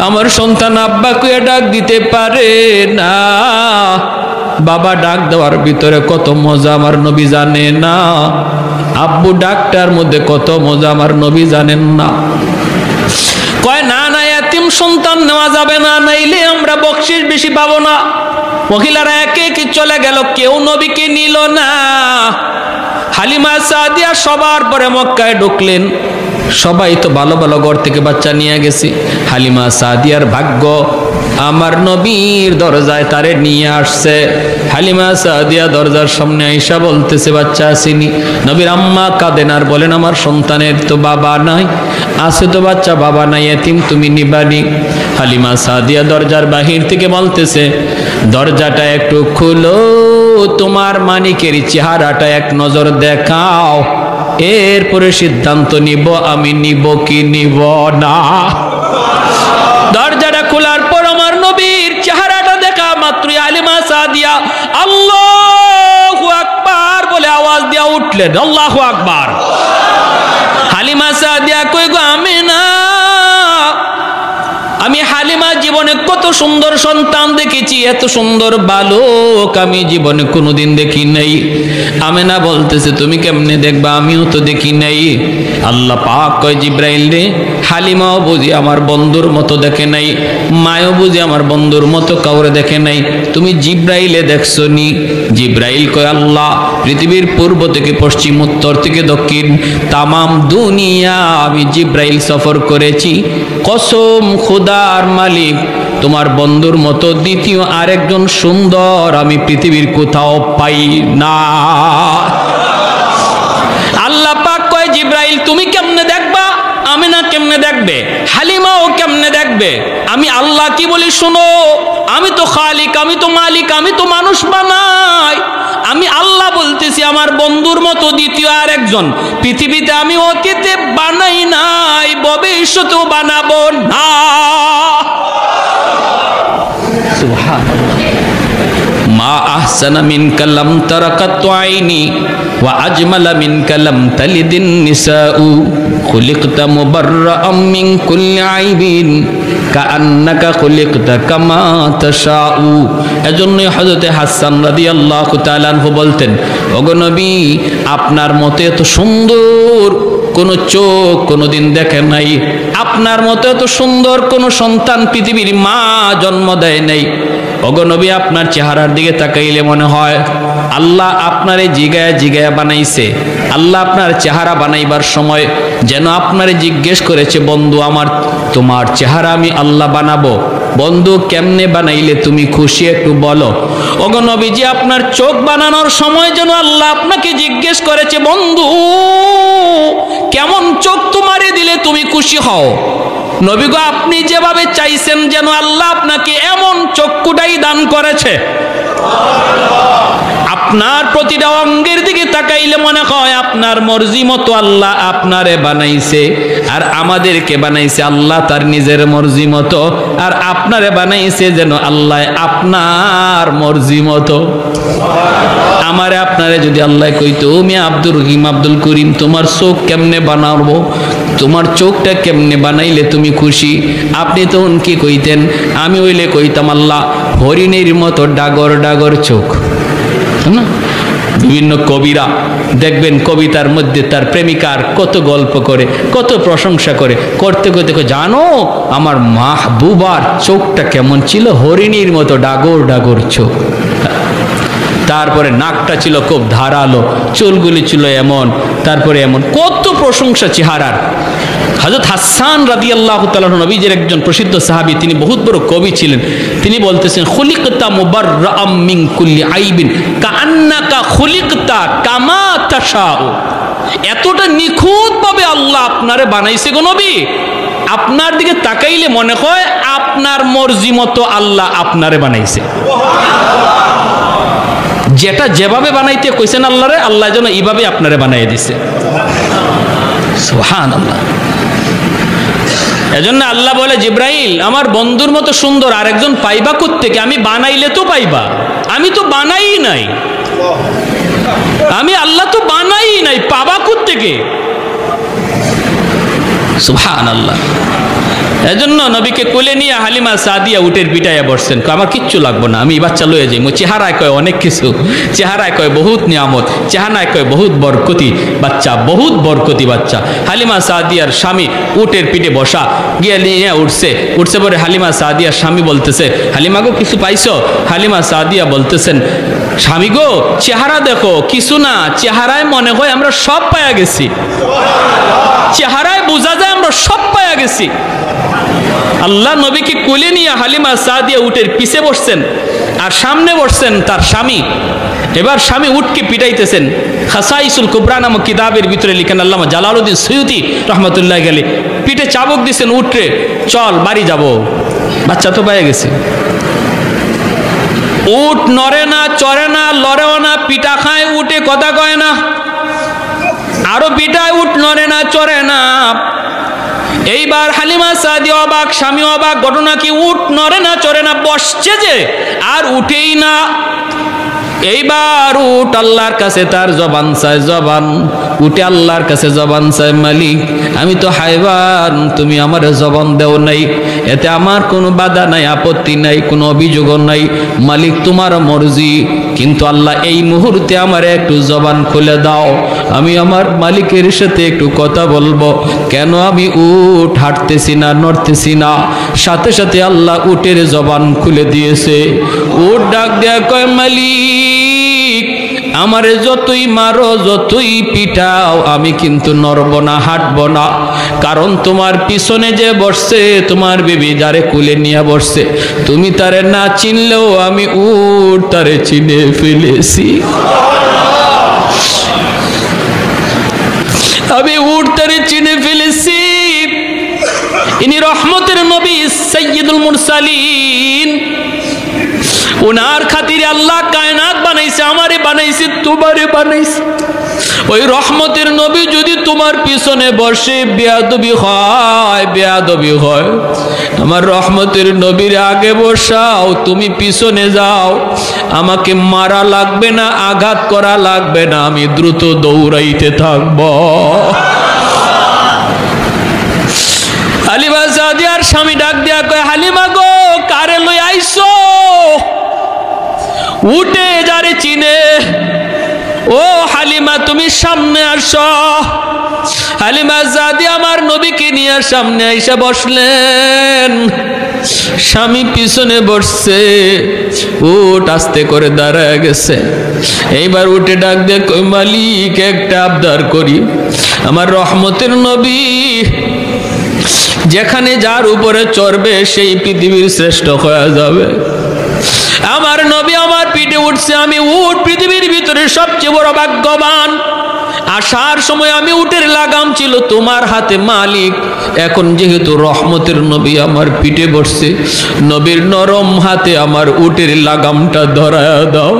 আমার সন্তান আব্বাকে ডাক দিতে পারে না। বাবা ডাক দেওয়ার ভিতরে কত মজা আমার নবী জানে না, আব্বু ডাকটার মধ্যে কত মজা আমার নবী জানেন না। কয় না না, এতিম সন্তান নেওয়া যাবে না, নাইলে আমরা বকশিশ বেশি পাবো না। মহিলারা একে একে চলে গেল, কেউ নবীকে নিল না। হালিমা সাদিয়া সবার পরে মক্কায় ঢুকলেন। সবাই তো ভালো ভালো ঘর থেকে বাচ্চা নিয়ে গেছে। হালিমা সাদিয়ার ভাগ্য আমার নবীর দরজায় তারে নিয়ে আসছে। হালিমা সাদিয়া দরজার সামনে আইসা বলতেছে বাচ্চা আসেনি? নবীর আম্মা কাঁদেন আর বলেন, আমার সন্তানের তো বাবা নাই। আছে তো বাচ্চা, বাবা নাই, এতিম, তুমি নিবানি। হালিমা সাদিয়া দরজার বাহির থেকে বলতেছে, দরজাটা একটু খুলো, তোমার মানিকের চেহারাটা এক নজর দেখাও, এরপরে সিদ্ধান্ত নিব আমি নিব কি নিব না। দরজাটা খোলার পর আমার নবীর চেহারাটা দেখা মাত্রই হালিমা সাদিয়া আল্লাহু আকবার বলে আওয়াজ দিয়া উঠলেন। আল্লাহু আকবার। হালিমা সাদিয়া কই গো আমেনা, আমি হালিমা জীবনে কত সুন্দর সন্তান দেখেছি, এত সুন্দর বালক আমি জীবনে কোনোদিন দেখি নাই। আমেনা বলতেছে, তুমি কেমনে দেখবা, আমিও তো দেখি নাই। আল্লাহ পাক কয় জিব্রাইল রে, হালিমাও বুঝি আমার বন্ধুর মতো দেখে নাই, মায়ও বুঝি আমার বন্ধুর মতো কাউরে দেখে নাই, তুমি জিব্রাইলে দেখছো নি? জিব্রাইল কয় আল্লাহ, পৃথিবীর পূর্ব থেকে পশ্চিম, উত্তর থেকে দক্ষিণ, তামাম দুনিয়া আমি জিব্রাইল সফর করেছি। কসম খোদার মালিক, তোমার বন্ধুর মতো দ্বিতীয় আরেকজন সুন্দর আমি পৃথিবীর কোথাও পাই না। আল্লাহ পাক কয় জিব্রাইল, তুমি কেমনে দেখবা, আমিনা কেমনে দেখবে, হালিমাও কেমনে দেখবে? আমি আল্লাহ কি বলি শোনো, আমি তো খালিক, আমি তো মালিক, আমি তো মানুষ বানাই। আমি আল্লাহ বলতেছি আমার বন্ধুর মতো দ্বিতীয় আরেকজন পৃথিবীতে আমি অতীতে বানাই নাই, ভবিষ্যতেও বানাবো না। মা আহসানা মিনকা লাম তারা কাত্তু আইনি ওয়া আজমালা মিনকা লাম তালিদিন নিসাউ। খুলিকতা মুবাররাআম মিন কুল্লি আইবিন কাআন্নাকা খুলিকতা কামা তাশাউ। এজন্যই হযরতে হাসান রাদিয়াল্লাহু তাআলা আনহু বলতেন, ওগো নবী, আপনার মতো এত সুন্দর কোন চোখ কোনদিন দেখেন নাই, আপনার মতো এত সুন্দর কোন সন্তান পৃথিবীর মা জন্ম দেয় নাই। ওগো নবী, আপনার চেহারার দিকে তাকাইলে মনে হয় আল্লাহ আপনারে জিগায়া জিগায়া বানাইছে। আল্লাহ আপনার চেহারা বানাইবার সময় যেন আপনারে জিজ্ঞেস করেছে, বন্ধু আমার, তোমার চেহারা আমি আল্লাহ বানাবো, বন্ধু কেমনে বানাইলে তুমি খুশি, একটু বলো। ওগো নবীজি, আপনার চোখ বানানোর সময় যেন আল্লাহ আপনাকে জিজ্ঞেস করেছে, বন্ধু কেমন চোখ তোমারে দিলে তুমি খুশি হও। নবী গো, আপনি যেভাবে চাইছেন যেন আল্লাহ আপনাকে এমন চক্ষুটাই দান করেছে। আপনার প্রতিটা অঙ্গের দিকে তাকাইলে মনে হয় আপনার মর্জি মতো আল্লাহ আপনারে বানাইছে, আর আমাদেরকে বানাইছে আল্লাহ তার নিজের মর্জি মতো, আর আপনারে বানাইছে যেন আল্লাহ আপনার মর্জি মতো। আমারে আপনারে যদি আল্লাহ কইতো, আমি আব্দুর রহিম আব্দুল করিম, তোমার চোখ কেমনে বানাবো, তোমার চোখটা কেমনে বানাইলে তুমি খুশি, আপনি তখন কি কইতেন? আমি হইলে কইতাম, আল্লাহ হরিণের মতো ডাগর ডাগর চোখ। না, বিভিন্ন কবিরা দেখবেন কবিতার মধ্যে তার প্রেমিকার কত গল্প করে, কত প্রশংসা করে, করতে করতে জানো আমার মাহবুবার চোখটা কেমন ছিল, হরিণীর মতো ডাগর ডাগর চোখ। তারপরে নাকটা ছিল খুব ধারালো, চুলগুলি ছিল এমন, তারপরে এমন কত প্রশংসা চেহারার। হযরত হাসান রাদিয়াল্লাহু তাআলা নবীজির একজন প্রসিদ্ধ সাহাবী, তিনি বহুত বড় কবি ছিলেন। তিনি বলতেছেন, খুলিকতা মুবাররাআম মিন কুল্লি আইবিন কাআন্নাকা খুলিকতা কামা তাশাউ। এতটা নিখুঁতভাবে আল্লাহ আপনারে বানাইছে গো নবী, আপনার দিকে তাকাইলে মনে হয় আপনার মর্জি মতো আল্লাহ আপনারে বানাইছে। যেটা যেভাবে বানাইতে কইছেন আল্লাহরে, আল্লাহ যেন এইভাবে আপনারে বানাই দিছে। সুবহানাল্লাহ। এজন্য আল্লাহ বলে, জিব্রাইল আমার বন্ধুর মতো সুন্দর আরেকজন পাইবা কোত্থেকে? আমি বানাইলে তো পাইবা, আমি তো বানাই নাই, আমি আল্লাহ তো বানাই নাই, পাবা কোত্থেকে? সুবহানাল্লাহ। এজন্য নবীকে কোলে নিয়ে হালিমা সাদিয়া উটের পিটাইয়া বসছেন, আমার কিচ্ছু লাগবো না, আমি বাচ্চা লয়ে যাই। চেহারায় কয় অনেক কিছু, চেহারায় কয় বহুত নিয়ামত, চেহারায় কয় বহুত বরকতি বাচ্চা, বহুত বরকতি বাচ্চা। হালিমা সাদিয়ার স্বামী উটের পিঠে বসা, গিয়ে নিয়ে উঠছে পরে হালিমা সাদিয়ার স্বামী বলতেছে, হালিমা গো কিছু পাইছো? হালিমা সাদিয়া বলতেছেন, স্বামী গো চেহারা দেখো, কিছু না, চেহারায় মনে হয় আমরা সব পায়া গেছি, চেহারায় বোঝা যায় আমরা সব পায়া গেছি। আল্লাহ নবীকে কোলে নিয়ে হালিমা সাদিয়া উটের পিছে বসছেন, আর সামনে বসছেন তার স্বামী। এবার স্বামী উটকে পিটাইতেছেন। খাসাইসুল কুবরা নামক কিতাবের ভিতরে লিখেন আল্লামা জালালউদ্দিন সৈয়দী রহমতুল্লাহ গেলে, পিঠে চাবুক দিচ্ছেন, উঠরে চল বাড়ি যাব, বাচ্চা তো পেয়ে গেছে। উট নড়ে না, চড়ে না, লড়েও না, পিঠা খায় উঠে, কথা কয় না, আরো পিঠায়, উট নড়ে না, চড়ে না। এইবার হালিমা সাদিয়া অবাক, স্বামী অবাক, ঘটনা কি? উট নড়ে না, চড়ে না, বসছে যে আর উঠেই না। এইবার উট আল্লাহর কাছে তার জবান চায়, জবান উঠে আল্লাহর কাছে জবান চায়, মালিক আমি তো হায়বান, তুমি আমার জবান দেও নাই, এতে আমার কোনো বাধা নাই, আপত্তি নাই, কোনো অভিযোগও নাই, মালিক তোমার মর্জি, কিন্তু আল্লাহ এই মুহূর্তে আমার একটু জবান খুলে দাও, আমি আমার মালিকের সাথে একটু কথা বলবো। কেন? আমি উট হাঁটতেছি না, নড়তেছি না। সাথে সাথে আল্লাহ উটের জবান খুলে দিয়েছে। উট ডাক দেয়া কয়, মালিক আমারে যতই মারো, যতই পিটাও, আমি কিন্তু নড়ব না, হাঁটব না, কারণ তোমার পিছনে যে বসছে তোমার বিবি, যারে কুলে নিয়ে বসছে, তুমি তারে না চিনলেও আমি উট তারে চিনে ফেলেছি, আমি উট তারে চিনে ফেলেছি। ইনি রহমতের নবী সাইয়্যিদুল মুরসালিন, ওনার খাতিরে আল্লাহ কায়নাত বানাইছে, আমারে বানাইছে, তোমারে বানাইছে। ওই রহমতের নবী যদি তোমার পিছনে বসে, বেয়াদবি হয়, বেয়াদবি হয়। আমার রহমতের নবীর আগে বসাও, তুমি পিছনে যাও, আমাকে মারা লাগবে না, আঘাত করা লাগবে না, আমি দ্রুত দৌড়াইতে থাকব। হালিমা সাদিয়ার স্বামী ডাক দিয়া কয়, হালিমা গো, কারে লই আইছো? উঠে যারে চিনে। ও হালিমা, তুমি সামনে আসো। হালিমা সাদিয়া আমার নবীকে নিয়ে সামনে আইসা বসলেন। স্বামী পিছনে বসছে, উট আস্তে করে দাঁড়ায় গেছে। এইবার উঠে ডাক দিয়ে কই, মালিক একটা আবদার করি, আমার রহমতের নবী যেখানে যার উপরে চড়বে সেই পৃথিবীর শ্রেষ্ঠ হয়ে যাবে। আমার নবী আমার পিঠে উঠছে, আমি উট পৃথিবীর ভিতরে সবচেয়ে বড় ভাগ্যবান। আসার সময় আমি উটের লাগাম ছিল তোমার হাতে মালিক, এখন যেহেতু রহমতের নবী আমার পিঠে বসছে, নবীর নরম হাতে আমার উটের লাগামটা ধরায়া দাও।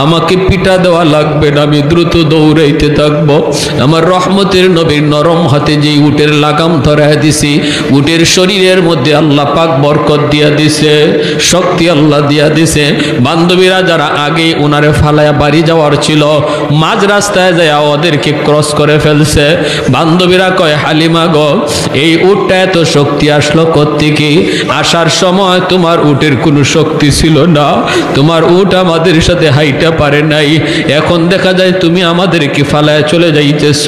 আমাকে পিঠা দেওয়া লাগবে না, আমি দ্রুত দৌড়াইতে থাকবো। আমার রহমতের নবীর নরম হাতে যে উটের লাগাম ধরায়া দিছি, উটের শরীরের মধ্যে আল্লাহ পাক বরকত দিয়া দিছে, শক্তি আল্লাহ দিয়া দিছে। বান্ধবীরা যারা আগে ওনারে ফালায়া বাড়ি যাওয়ার ছিল, মাঝ রাস্তায় যায় ওদেরকে ক্রস করে ফেলছে। বান্ধবীরা কয়, হালিমা গো, এই উটটা এত শক্তি আসলো কোত্থেকে? আসার সময় তোমার উটের কোনো শক্তি ছিল না, তোমার উট আমাদের সাথে হাইটা পারে নাই, এখন দেখা যায় তুমি আমাদেরকে ফালায় চলে যাইতেছ।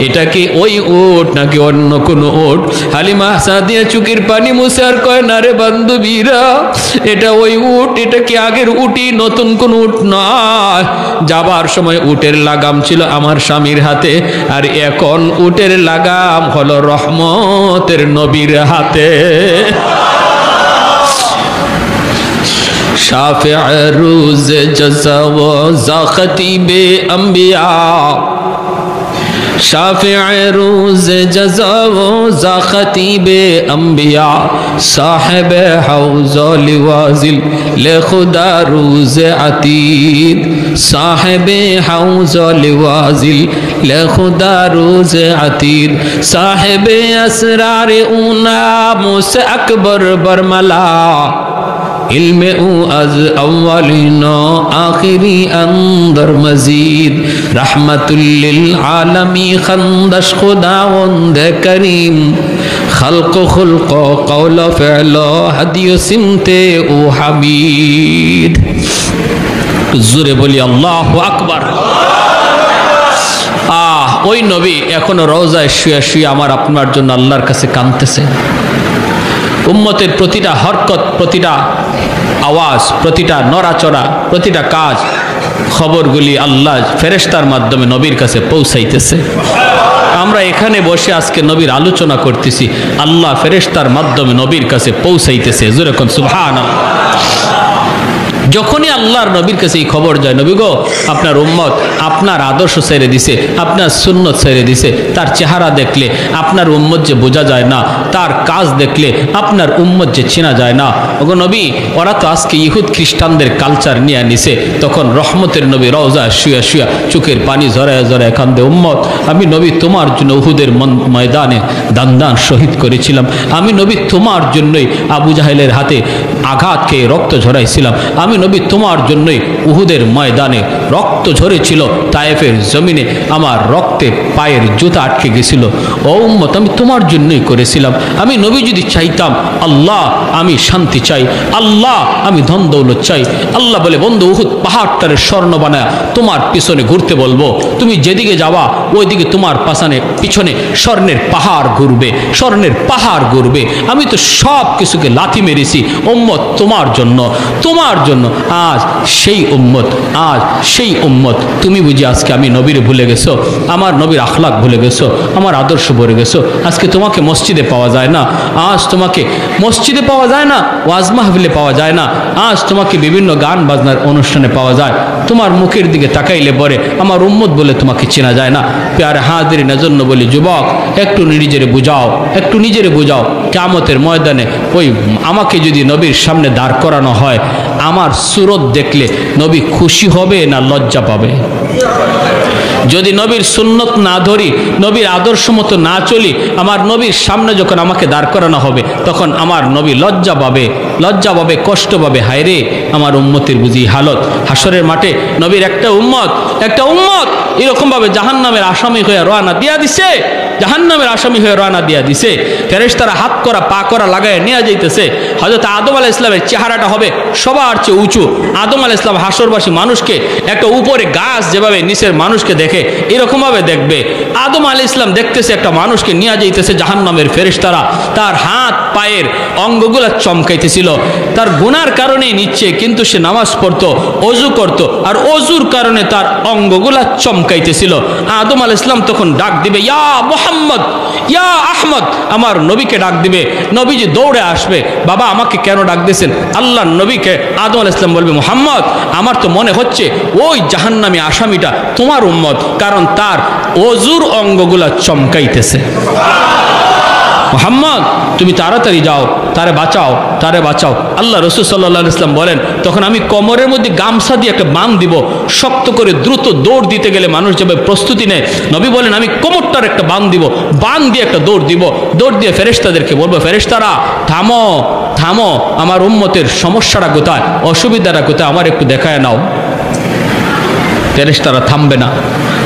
এটা কি ওই উট নাকি অন্য কোনো উট? হালিমা সাদিয়া চুকির পানি মুছে আর কয়, না রে বান্ধবীরা, এটা ওই উট, এটা কি আগের উটি, নতুন কোন উট নয়। যাবার সময় উটের লাগাম ছিল আমার স্বামীর হাতে, আর এখন উটের লাগাম হলো রহমতের নবীর হাতে। শাফি'আ রোজ জাযা ওয়া যাখিবে আম্বিয়া, শাফি'আ রোজ জাযা ওয়া যাখিবে আম্বিয়া, সাহেবে হাউজ লিওয়াজিল লে খুদা রোজ আতীদ, সাহেবে হাউজ লিওয়াজিল লে খুদা রোজ আতীদ, সাহেবে আসরার উনা মুসে আকবর বরমলা, ইলমে ও আজ আউয়ালিন আখিরি আন্দর মজিদ, রহমতুল্লিল আলমী খন্দশ খুদাওন্দ করিম, খলক খুলক কৌল ফেল হাদিয় সিমতে ও হামিদ। জোরে বলি আল্লাহু আকবার। ওই নবী এখনো রওজায় শুয়ে শুয়ে আমার আপনার জন্য আল্লাহর কাছে কাঁদতেছে। উম্মতের প্রতিটা হরকত, প্রতিটা আওয়াজ, প্রতিটা নড়াচড়া, প্রতিটা কাজ, খবরগুলি আল্লাহ ফেরেশতার মাধ্যমে নবীর কাছে পৌঁছাইতেছে। আমরা এখানে বসে আজকে নবীর আলোচনা করতেছি, আল্লাহ ফেরেশতার মাধ্যমে নবীর কাছে পৌঁছাইতেছে। জোরে কোন সুবহানাল্লাহ। যখনই আল্লাহর নবীর কাছে এই খবর যায়, নবী গো, আপনার উম্মত আপনার আদর্শ ছেড়ে দিছে, আপনার সুন্নত ছেড়ে দিছে, তার চেহারা দেখলে আপনার উম্মত যে বোঝা যায় না, তার কাজ দেখলে আপনার উম্মত যে চেনা যায় না। ওগো নবী, ওরা তো আজকে ইহুদ খ্রিস্টানদের কালচার নিয়ে নিছে। তখন রহমতের নবী রওজা শুয়া শুয়া চোখের পানি ঝরায় ঝরায় কান্দে, উম্মত, আমি নবী তোমার জন্য উহুদের ময়দানে দান শহীদ করেছিলাম, আমি নবী তোমার জন্যই আবু জাহেলের হাতে আঘাত খেয়ে রক্ত ঝরাইছিলাম, আমি নবী তোমার জন্যই উহুদের ময়দানে রক্ত ঝরেছিল, তায়েফের জমিনে আমার রক্তে পায়ের জুতা আটকে গেছিল। ও উম্মত, আমি তোমার জন্যই করেছিলাম। আমি নবী যদি চাইতাম, আল্লাহ আমি শান্তি চাই, আল্লাহ আমি ধন দৌলত চাই, আল্লাহ বলে, বন্ধু, উহুদ পাহাড়টারে স্বর্ণ বানায় তোমার পিছনে ঘুরতে বলবো, তুমি যেদিকে যাবা ওইদিকে তোমার পিছনে স্বর্ণের পাহাড় ঘুরবে, স্বর্ণের পাহাড় ঘুরবে। আমি তো সব কিছুকে লাথি মেরেছি উম্মত তোমার জন্য, তোমার জন্য। আজ সেই উম্মত, আজ সেই উম্মত, তুমি বুঝি আজকে আমি নবীরে ভুলে গেছো, আমার নবীর আখলাক ভুলে গেছো, আমার আদর্শ ভুলে গেছো। আজকে তোমাকে মসজিদে পাওয়া যায় না, আজ তোমাকে মসজিদে পাওয়া যায় না, ওয়াজ মাহফিলে পাওয়া যায় না, আজ তোমাকে বিভিন্ন গান বাজনার অনুষ্ঠানে পাওয়া যায়। তোমার মুখের দিকে তাকাইলে পরে আমার উম্মত বলে তোমাকে চেনা যায় না। প্যারে হাজিরিনের জন্য বলি, যুবক, একটু নিজেরে বুঝাও, একটু নিজেরে বুঝাও। কিয়ামতের ময়দানে ওই আমাকে যদি নবীর সামনে দাঁড় করানো হয়, আমার সুরত দেখলে নবী খুশি হবে না লজ্জা পাবে? যদি নবীর সুন্নত না ধরি, নবীর আদর্শ মতো না চলি, আমার নবীর সামনে যখন আমাকে দাঁড় করানো হবে, তখন আমার নবী লজ্জা পাবে, লজ্জা পাবে, কষ্ট পাবে। হায় রে, আমার উম্মতের বুঝি হালত। হাসরের মাঠে নবীর একটা উম্মত এরকমভাবে জাহান্নামের আসামি হয়ে রওনা দিয়া দিছে, জাহান্নামের আসামি হয়ে রওনা দিয়া দিছে। ফেরেশতারা হাত করা পা করা লাগায় নিয়ে যাইতেছে। হযরত আদম আলাইহিস সালামের চেহারাটা হবে সবার চেয়ে উঁচু। আদম আলাইহিস সালাম হাসরবাসী মানুষকে একটা উপরে গাছ যেভাবে নিচের মানুষকে দেখে এরকমভাবে দেখবে। আদম আলাইহিস সালাম দেখতেছে একটা মানুষকে নিয়ে যাইতেছে জাহান্নামের ফেরেশতারা, তার হাত পায়ের অঙ্গগুলা চমকাইতেছিল। তার গুনার কারণেই নিচ্ছে, কিন্তু সে নামাজ পড়তো, অজু করতো, আর অজুর কারণে তার অঙ্গগুলা চমকাইতেছিল। আদম আলাইহিস সালাম তখন ডাক দিবে, ইয়া মুহাম্মদ, ইয়া আহমদ, আমার নবীকে ডাক দিবে। নবীজি দৌড়ে আসবে, বাবা আমাকে কেন ডাক দিয়েছেন? আল্লাহর নবীকে আদম আলাইহিস সালাম বলবে, মুহাম্মদ আমার তো মনে হচ্ছে ওই জাহান্নামী আসামিটা তোমার উম্মত, কারণ তার অজুর অঙ্গগুলা চমকাইতেছে। মুহাম্মদ তুমি তাড়াতাড়ি যাও, তারে বাঁচাও, তারে বাঁচাও। আল্লাহ রাসূল সাল্লাল্লাহু আলাইহি ওয়াসাল্লাম বলেন, তখন আমি কোমরের মধ্যে গামছা দিয়ে একটা বাঁধ দিব, শক্ত করে দ্রুত দৌড় দিতে গেলে মানুষ যাবে প্রস্তুতি নেয়। নবী বলেন আমি কোমরটার একটা বাঁধ দিব, বাঁধ দিয়ে একটা দৌড় দিব, দৌড় দিয়ে ফেরেশতাদেরকে বলবো, ফেরেশতারা থামো থামো, আমার উম্মতের সমস্যাটা কোথায়, অসুবিধাটা কোথায়, আমার একটু দেখায় নাও। ফেরেশতারা থামবে না।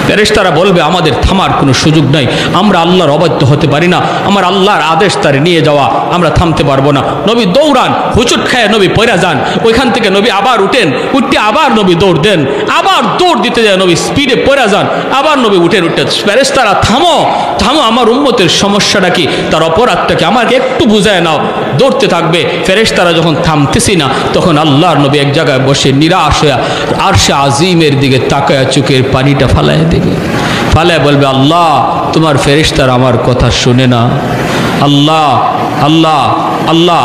ফেরেশতারা বলবে আমাদের থামার কোনো সুযোগ নাই, আমরা আল্লাহর অবাধ্য হতে পারি না, আমার আল্লাহর আদেশ তারে নিয়ে যাওয়া, আমরা থামতে পারবো না। নবী দৌড়ান, হুচুট খায় নবী পয়রা যান, ওইখান থেকে নবী আবার উঠেন, উঠতে আবার নবী দৌড় দেন, আবার দৌড় দিতে যায় নবী স্পিডে পয়রা যান, আবার নবী উঠেন, উঠেন। ফেরেশতারা থামো থামো, আমার উম্মতের সমস্যাটা কি, তার অপরাধটা কি, আমাকে একটু বুঝায় নাও। দৌড়তে থাকবে। ফেরেশতারা যখন থামতেছি না, তখন আল্লাহর নবী এক জায়গায় বসে নিরাশ হয়ে আরশে আজিমের দিকে তাকায়া চোখের পানিটা ফালায় দেবে, ফালায় বলবে, আল্লাহ তোমার ফেরেশতারা আমার কথা শুনে না, আল্লাহ আল্লাহ আল্লাহ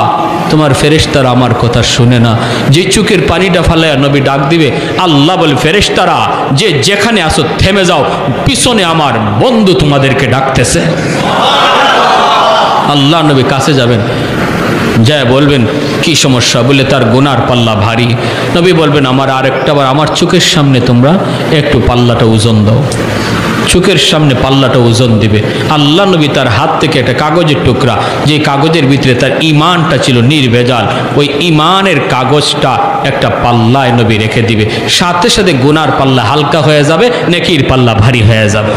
তোমার ফেরেশতারা আমার কথা শুনে না। যে চোখের পানিটা ফালায় নবী ডাক দিবে, আল্লাহ বলে, ফেরেশতারা যে যেখানে আসো থেমে যাও, পিছনে আমার বন্ধু তোমাদেরকে ডাকতেছে। আল্লাহ নবী কাছে যাবেন, যায় বলবেন কি সমস্যা, বলে তার গুনার পাল্লা ভারী। নবী বলবেন আমার আরেকটা বার আমার চোখের সামনে তোমরা একটু পাল্লাটা ওজন দাও। চোখের সামনে পাল্লাটা ওজন দিবে। আল্লাহ নবী তার হাত থেকে একটা কাগজের টুকরা, যে কাগজের ভিতরে তার ইমানটা ছিল নির্ভেজাল, ওই ইমানের কাগজটা একটা পাল্লায় নবী রেখে দিবে। সাথে সাথে গুনার পাল্লা হালকা হয়ে যাবে, নেকির পাল্লা ভারী হয়ে যাবে।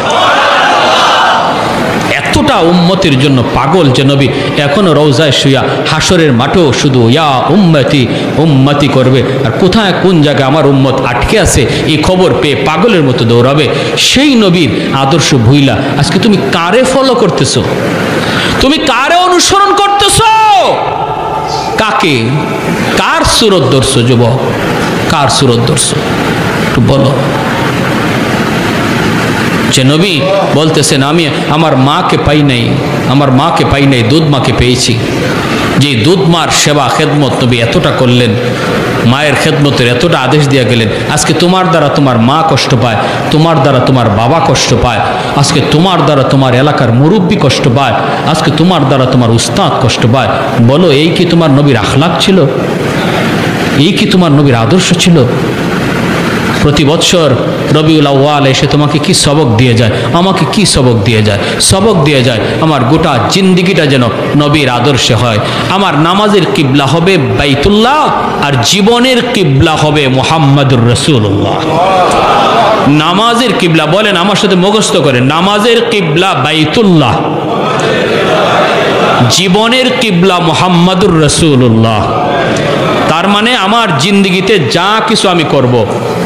এতটা উম্মতের জন্য পাগল যে নবী এখনো রওজায় শুয়া হাসরের মাঠেও শুধু ইয়া উম্মতি উম্মতি করবে। আর কোথায় কোন জায়গায় আমার উম্মত আটকে আছে এই খবর পেয়ে পাগলের মতো দৌড়াবে। সেই নবীর আদর্শ ভুইলা আজকে তুমি কারে ফলো করতেছো, তুমি কারে অনুসরণ করতেছো, কাকে, কার সুরত ধরছো যুবক, কার সুরত ধরছো একটু বলো। যে নবী বলতেছেন আমি আমার মাকে পাই নাই, আমার মাকে পাই নাই, দুধ মাকে পেয়েছি। যে দুধ মার সেবা খেদমত নবী এতটা করলেন, মায়ের খেদমতের এতটা আদেশ দিয়ে গেলেন। আজকে তোমার দ্বারা তোমার মা কষ্ট পায়, তোমার দ্বারা তোমার বাবা কষ্ট পায়, আজকে তোমার দ্বারা তোমার এলাকার মুরব্বী কষ্ট পায়, আজকে তোমার দ্বারা তোমার উস্তাদ কষ্ট পায়। বলো এই কি তোমার নবীর আখলাক ছিল, এই কি তোমার নবীর আদর্শ ছিল? প্রতি বছর রবিউল আউয়াল এসে তোমাকে কি সবক দিয়ে যায়, আমাকে কি সবক দিয়ে যায়, সবক দিয়ে যায় আমার গোটা জিন্দিগিটা যেন নবীর আদর্শে হয়। আমার নামাজের কিবলা হবে বাইতুল্লাহ, আর জীবনের কিবলা হবে মুহাম্মাদুর রাসূলুল্লাহ। নামাজের কিবলা বলেন আমার সাথে মুখস্থ করেন, নামাজের কিবলা বাইতুল্লাহ, জীবনের কিবলা মুহাম্মাদুর রাসূলুল্লাহ। তার মানে আমার জিন্দিগিতে যা কিছু আমি করব,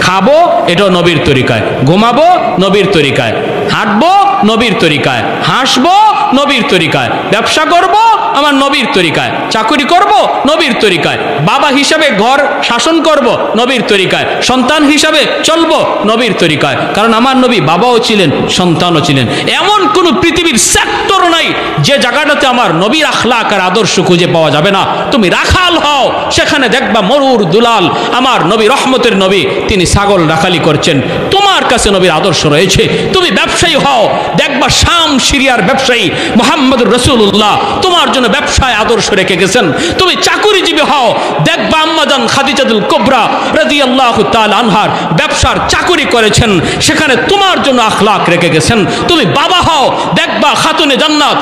খাবো এটাও নবীর তরিকায়, ঘুমাবো নবীর তরিকায়, হাঁটবো নবীর তরিকায়, হাসবো নবীর তরিকায়, ব্যবসা করব আমার নবীর তরিকায়, চাকরি করব নবীর তরিকায়, বাবা হিসাবে ঘর শাসন করব নবীর তরিকায়, সন্তান হিসাবে চলবো নবীর তরিকায়। কারণ আমার নবী বাবাও ছিলেন, সন্তানও ছিলেন। এমন কোন পৃথিবীর সেক্টর নাই যে জায়গাটাতে আমার নবীর আখলাক আর আদর্শ খুঁজে পাওয়া যাবে না। তুমি রাখাল হও, সেখানে দেখবা মরুর দুলাল আমার নবী রহমতের নবী তিনি ছাগল রাখালি করছেন, তোমার কাছে নবীর আদর্শ রয়েছে। তুমি ব্যবসায়ী হও, দেখবা শাম সিরিয়ার ব্যবসায়ী মুহাম্মদুর রাসূলুল্লাহ তোমার জন্য ব্যবসায় আদর্শ রেখে গেছেন। তুমি চাকুরিজীবী হও, দেখবা আম্মাজান খাদিজাতুল কুবরা রাদিয়াল্লাহু তাআলা আনহার ব্যবসার চাকুরি করেছেন, সেখানে তোমার জন্য আখলাক রেখে গেছেন। তুমি বাবা হও, দেখবা খাতুনে জান্নাত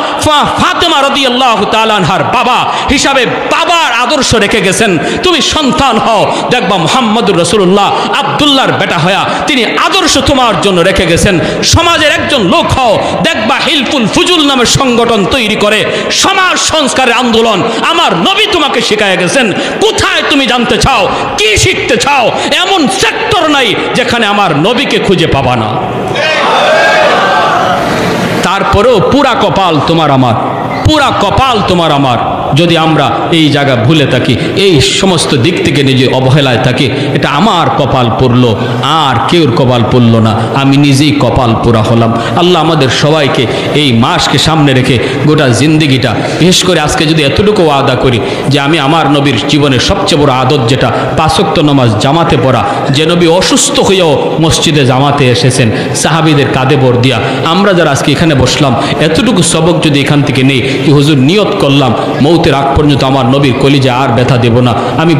ফাতেমা রাদিয়াল্লাহু তাআলা আনহার বাবা হিসাবে বাবার আদর্শ রেখে গেছেন। তুমি সন্তান হও, দেখবা মুহাম্মদুর রাসূলুল্লাহ আব্দুল্লাহর বেটা হয়া তিনি আদর্শ আদর্শ তোমার জন্য রেখে গেছেন। সমাজের একজন লোক হও, দেখবা হিলফুল ফুজুল নামের সংগঠন তৈরি করে সমাজ সংস্কারের আন্দোলন আমার নবী তোমাকে শিখায় গেছেন। কোথায় তুমি জানতে চাও, কি শিখতে চাও? এমন সেক্টর নাই যেখানে আমার নবীকে খুঁজে পাবা না। তারপরেও পুরা কপাল তোমার আমার, পুরা কপাল তোমার আমার। যদি আমরা এই জায়গা ভুলে থাকি, এই সমস্ত দিক থেকে নিজে অবহেলায় থাকি, এটা আমার কপাল পড়লো, আর কেউর কপাল পড়লো না, আমি নিজেই কপাল পুরা হলাম। আল্লাহ আমাদের সবাইকে এই মাসকে সামনে রেখে গোটা জিন্দিগিটা, বিশেষ করে আজকে যদি এতটুকু ওয়াদা করি যে আমি আমার নবীর জীবনের সবচেয়ে বড় আদত যেটা 5 ওয়াক্ত নামাজ জামাতে পড়া, যে নবী অসুস্থ হয়েও মসজিদে জামাতে এসেছেন সাহাবীদের কাঁধে ভর দিয়া, আমরা যারা আজকে এখানে বসলাম এতটুকু সবক যদি এখান থেকে নেই কি হুজুর নিয়ত করলাম মৌতের আগ পর্যন্ত আমার নবীর কলিজা আর ব্যথা দেব না, আমি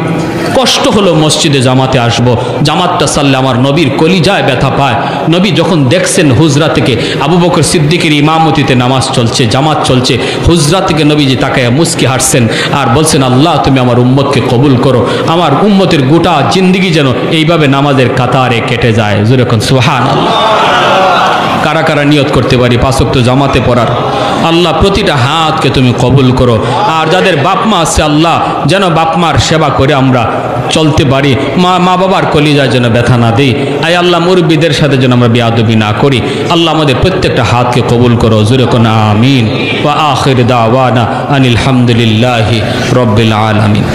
কষ্ট হলো মসজিদে জামাতে আসব, জামাতটা সাল্লে আমার নবীর কলিজায় ব্যথা পায়। নবী যখন দেখছেন হুজরা থেকে আবু বকর সিদ্দিকের ইমামতিতে নামাজ চলছে, জামাত চলছে, হুজরা থেকে নবীজি তাকায় মুস্কি হাসছেন আর বলছেন আল্লাহ তুমি আমার উম্মতকে কবুল করো, আমার উম্মতের গোটা জিন্দিগি যেন এইভাবে নামাজের কাতারে কেটে যায়। যেরকম সুবহানাল্লাহ। কারা কারা নিয়ত করতে পারি 5 ওয়াক্ত জামাতে পড়ার? আল্লাহ প্রতিটা হাতকে তুমি কবুল করো। আর যাদের বাপ মা আছে আল্লাহ যেন বাপ মার সেবা করে আমরা চলতে পারি, মা বাবার কলিজায় যেন ব্যথা না দিই। আয় আল্লাহ মুরব্বীদের সাথে যেন আমরা বেয়াদবি না করি। আল্লাহ আমাদের প্রত্যেকটা হাতকে কবুল করো। জোরে কোন আমিন। ওয়া আখির দাওয়ানা আনিল হামদুলিল্লাহি রাব্বিল আলামিন।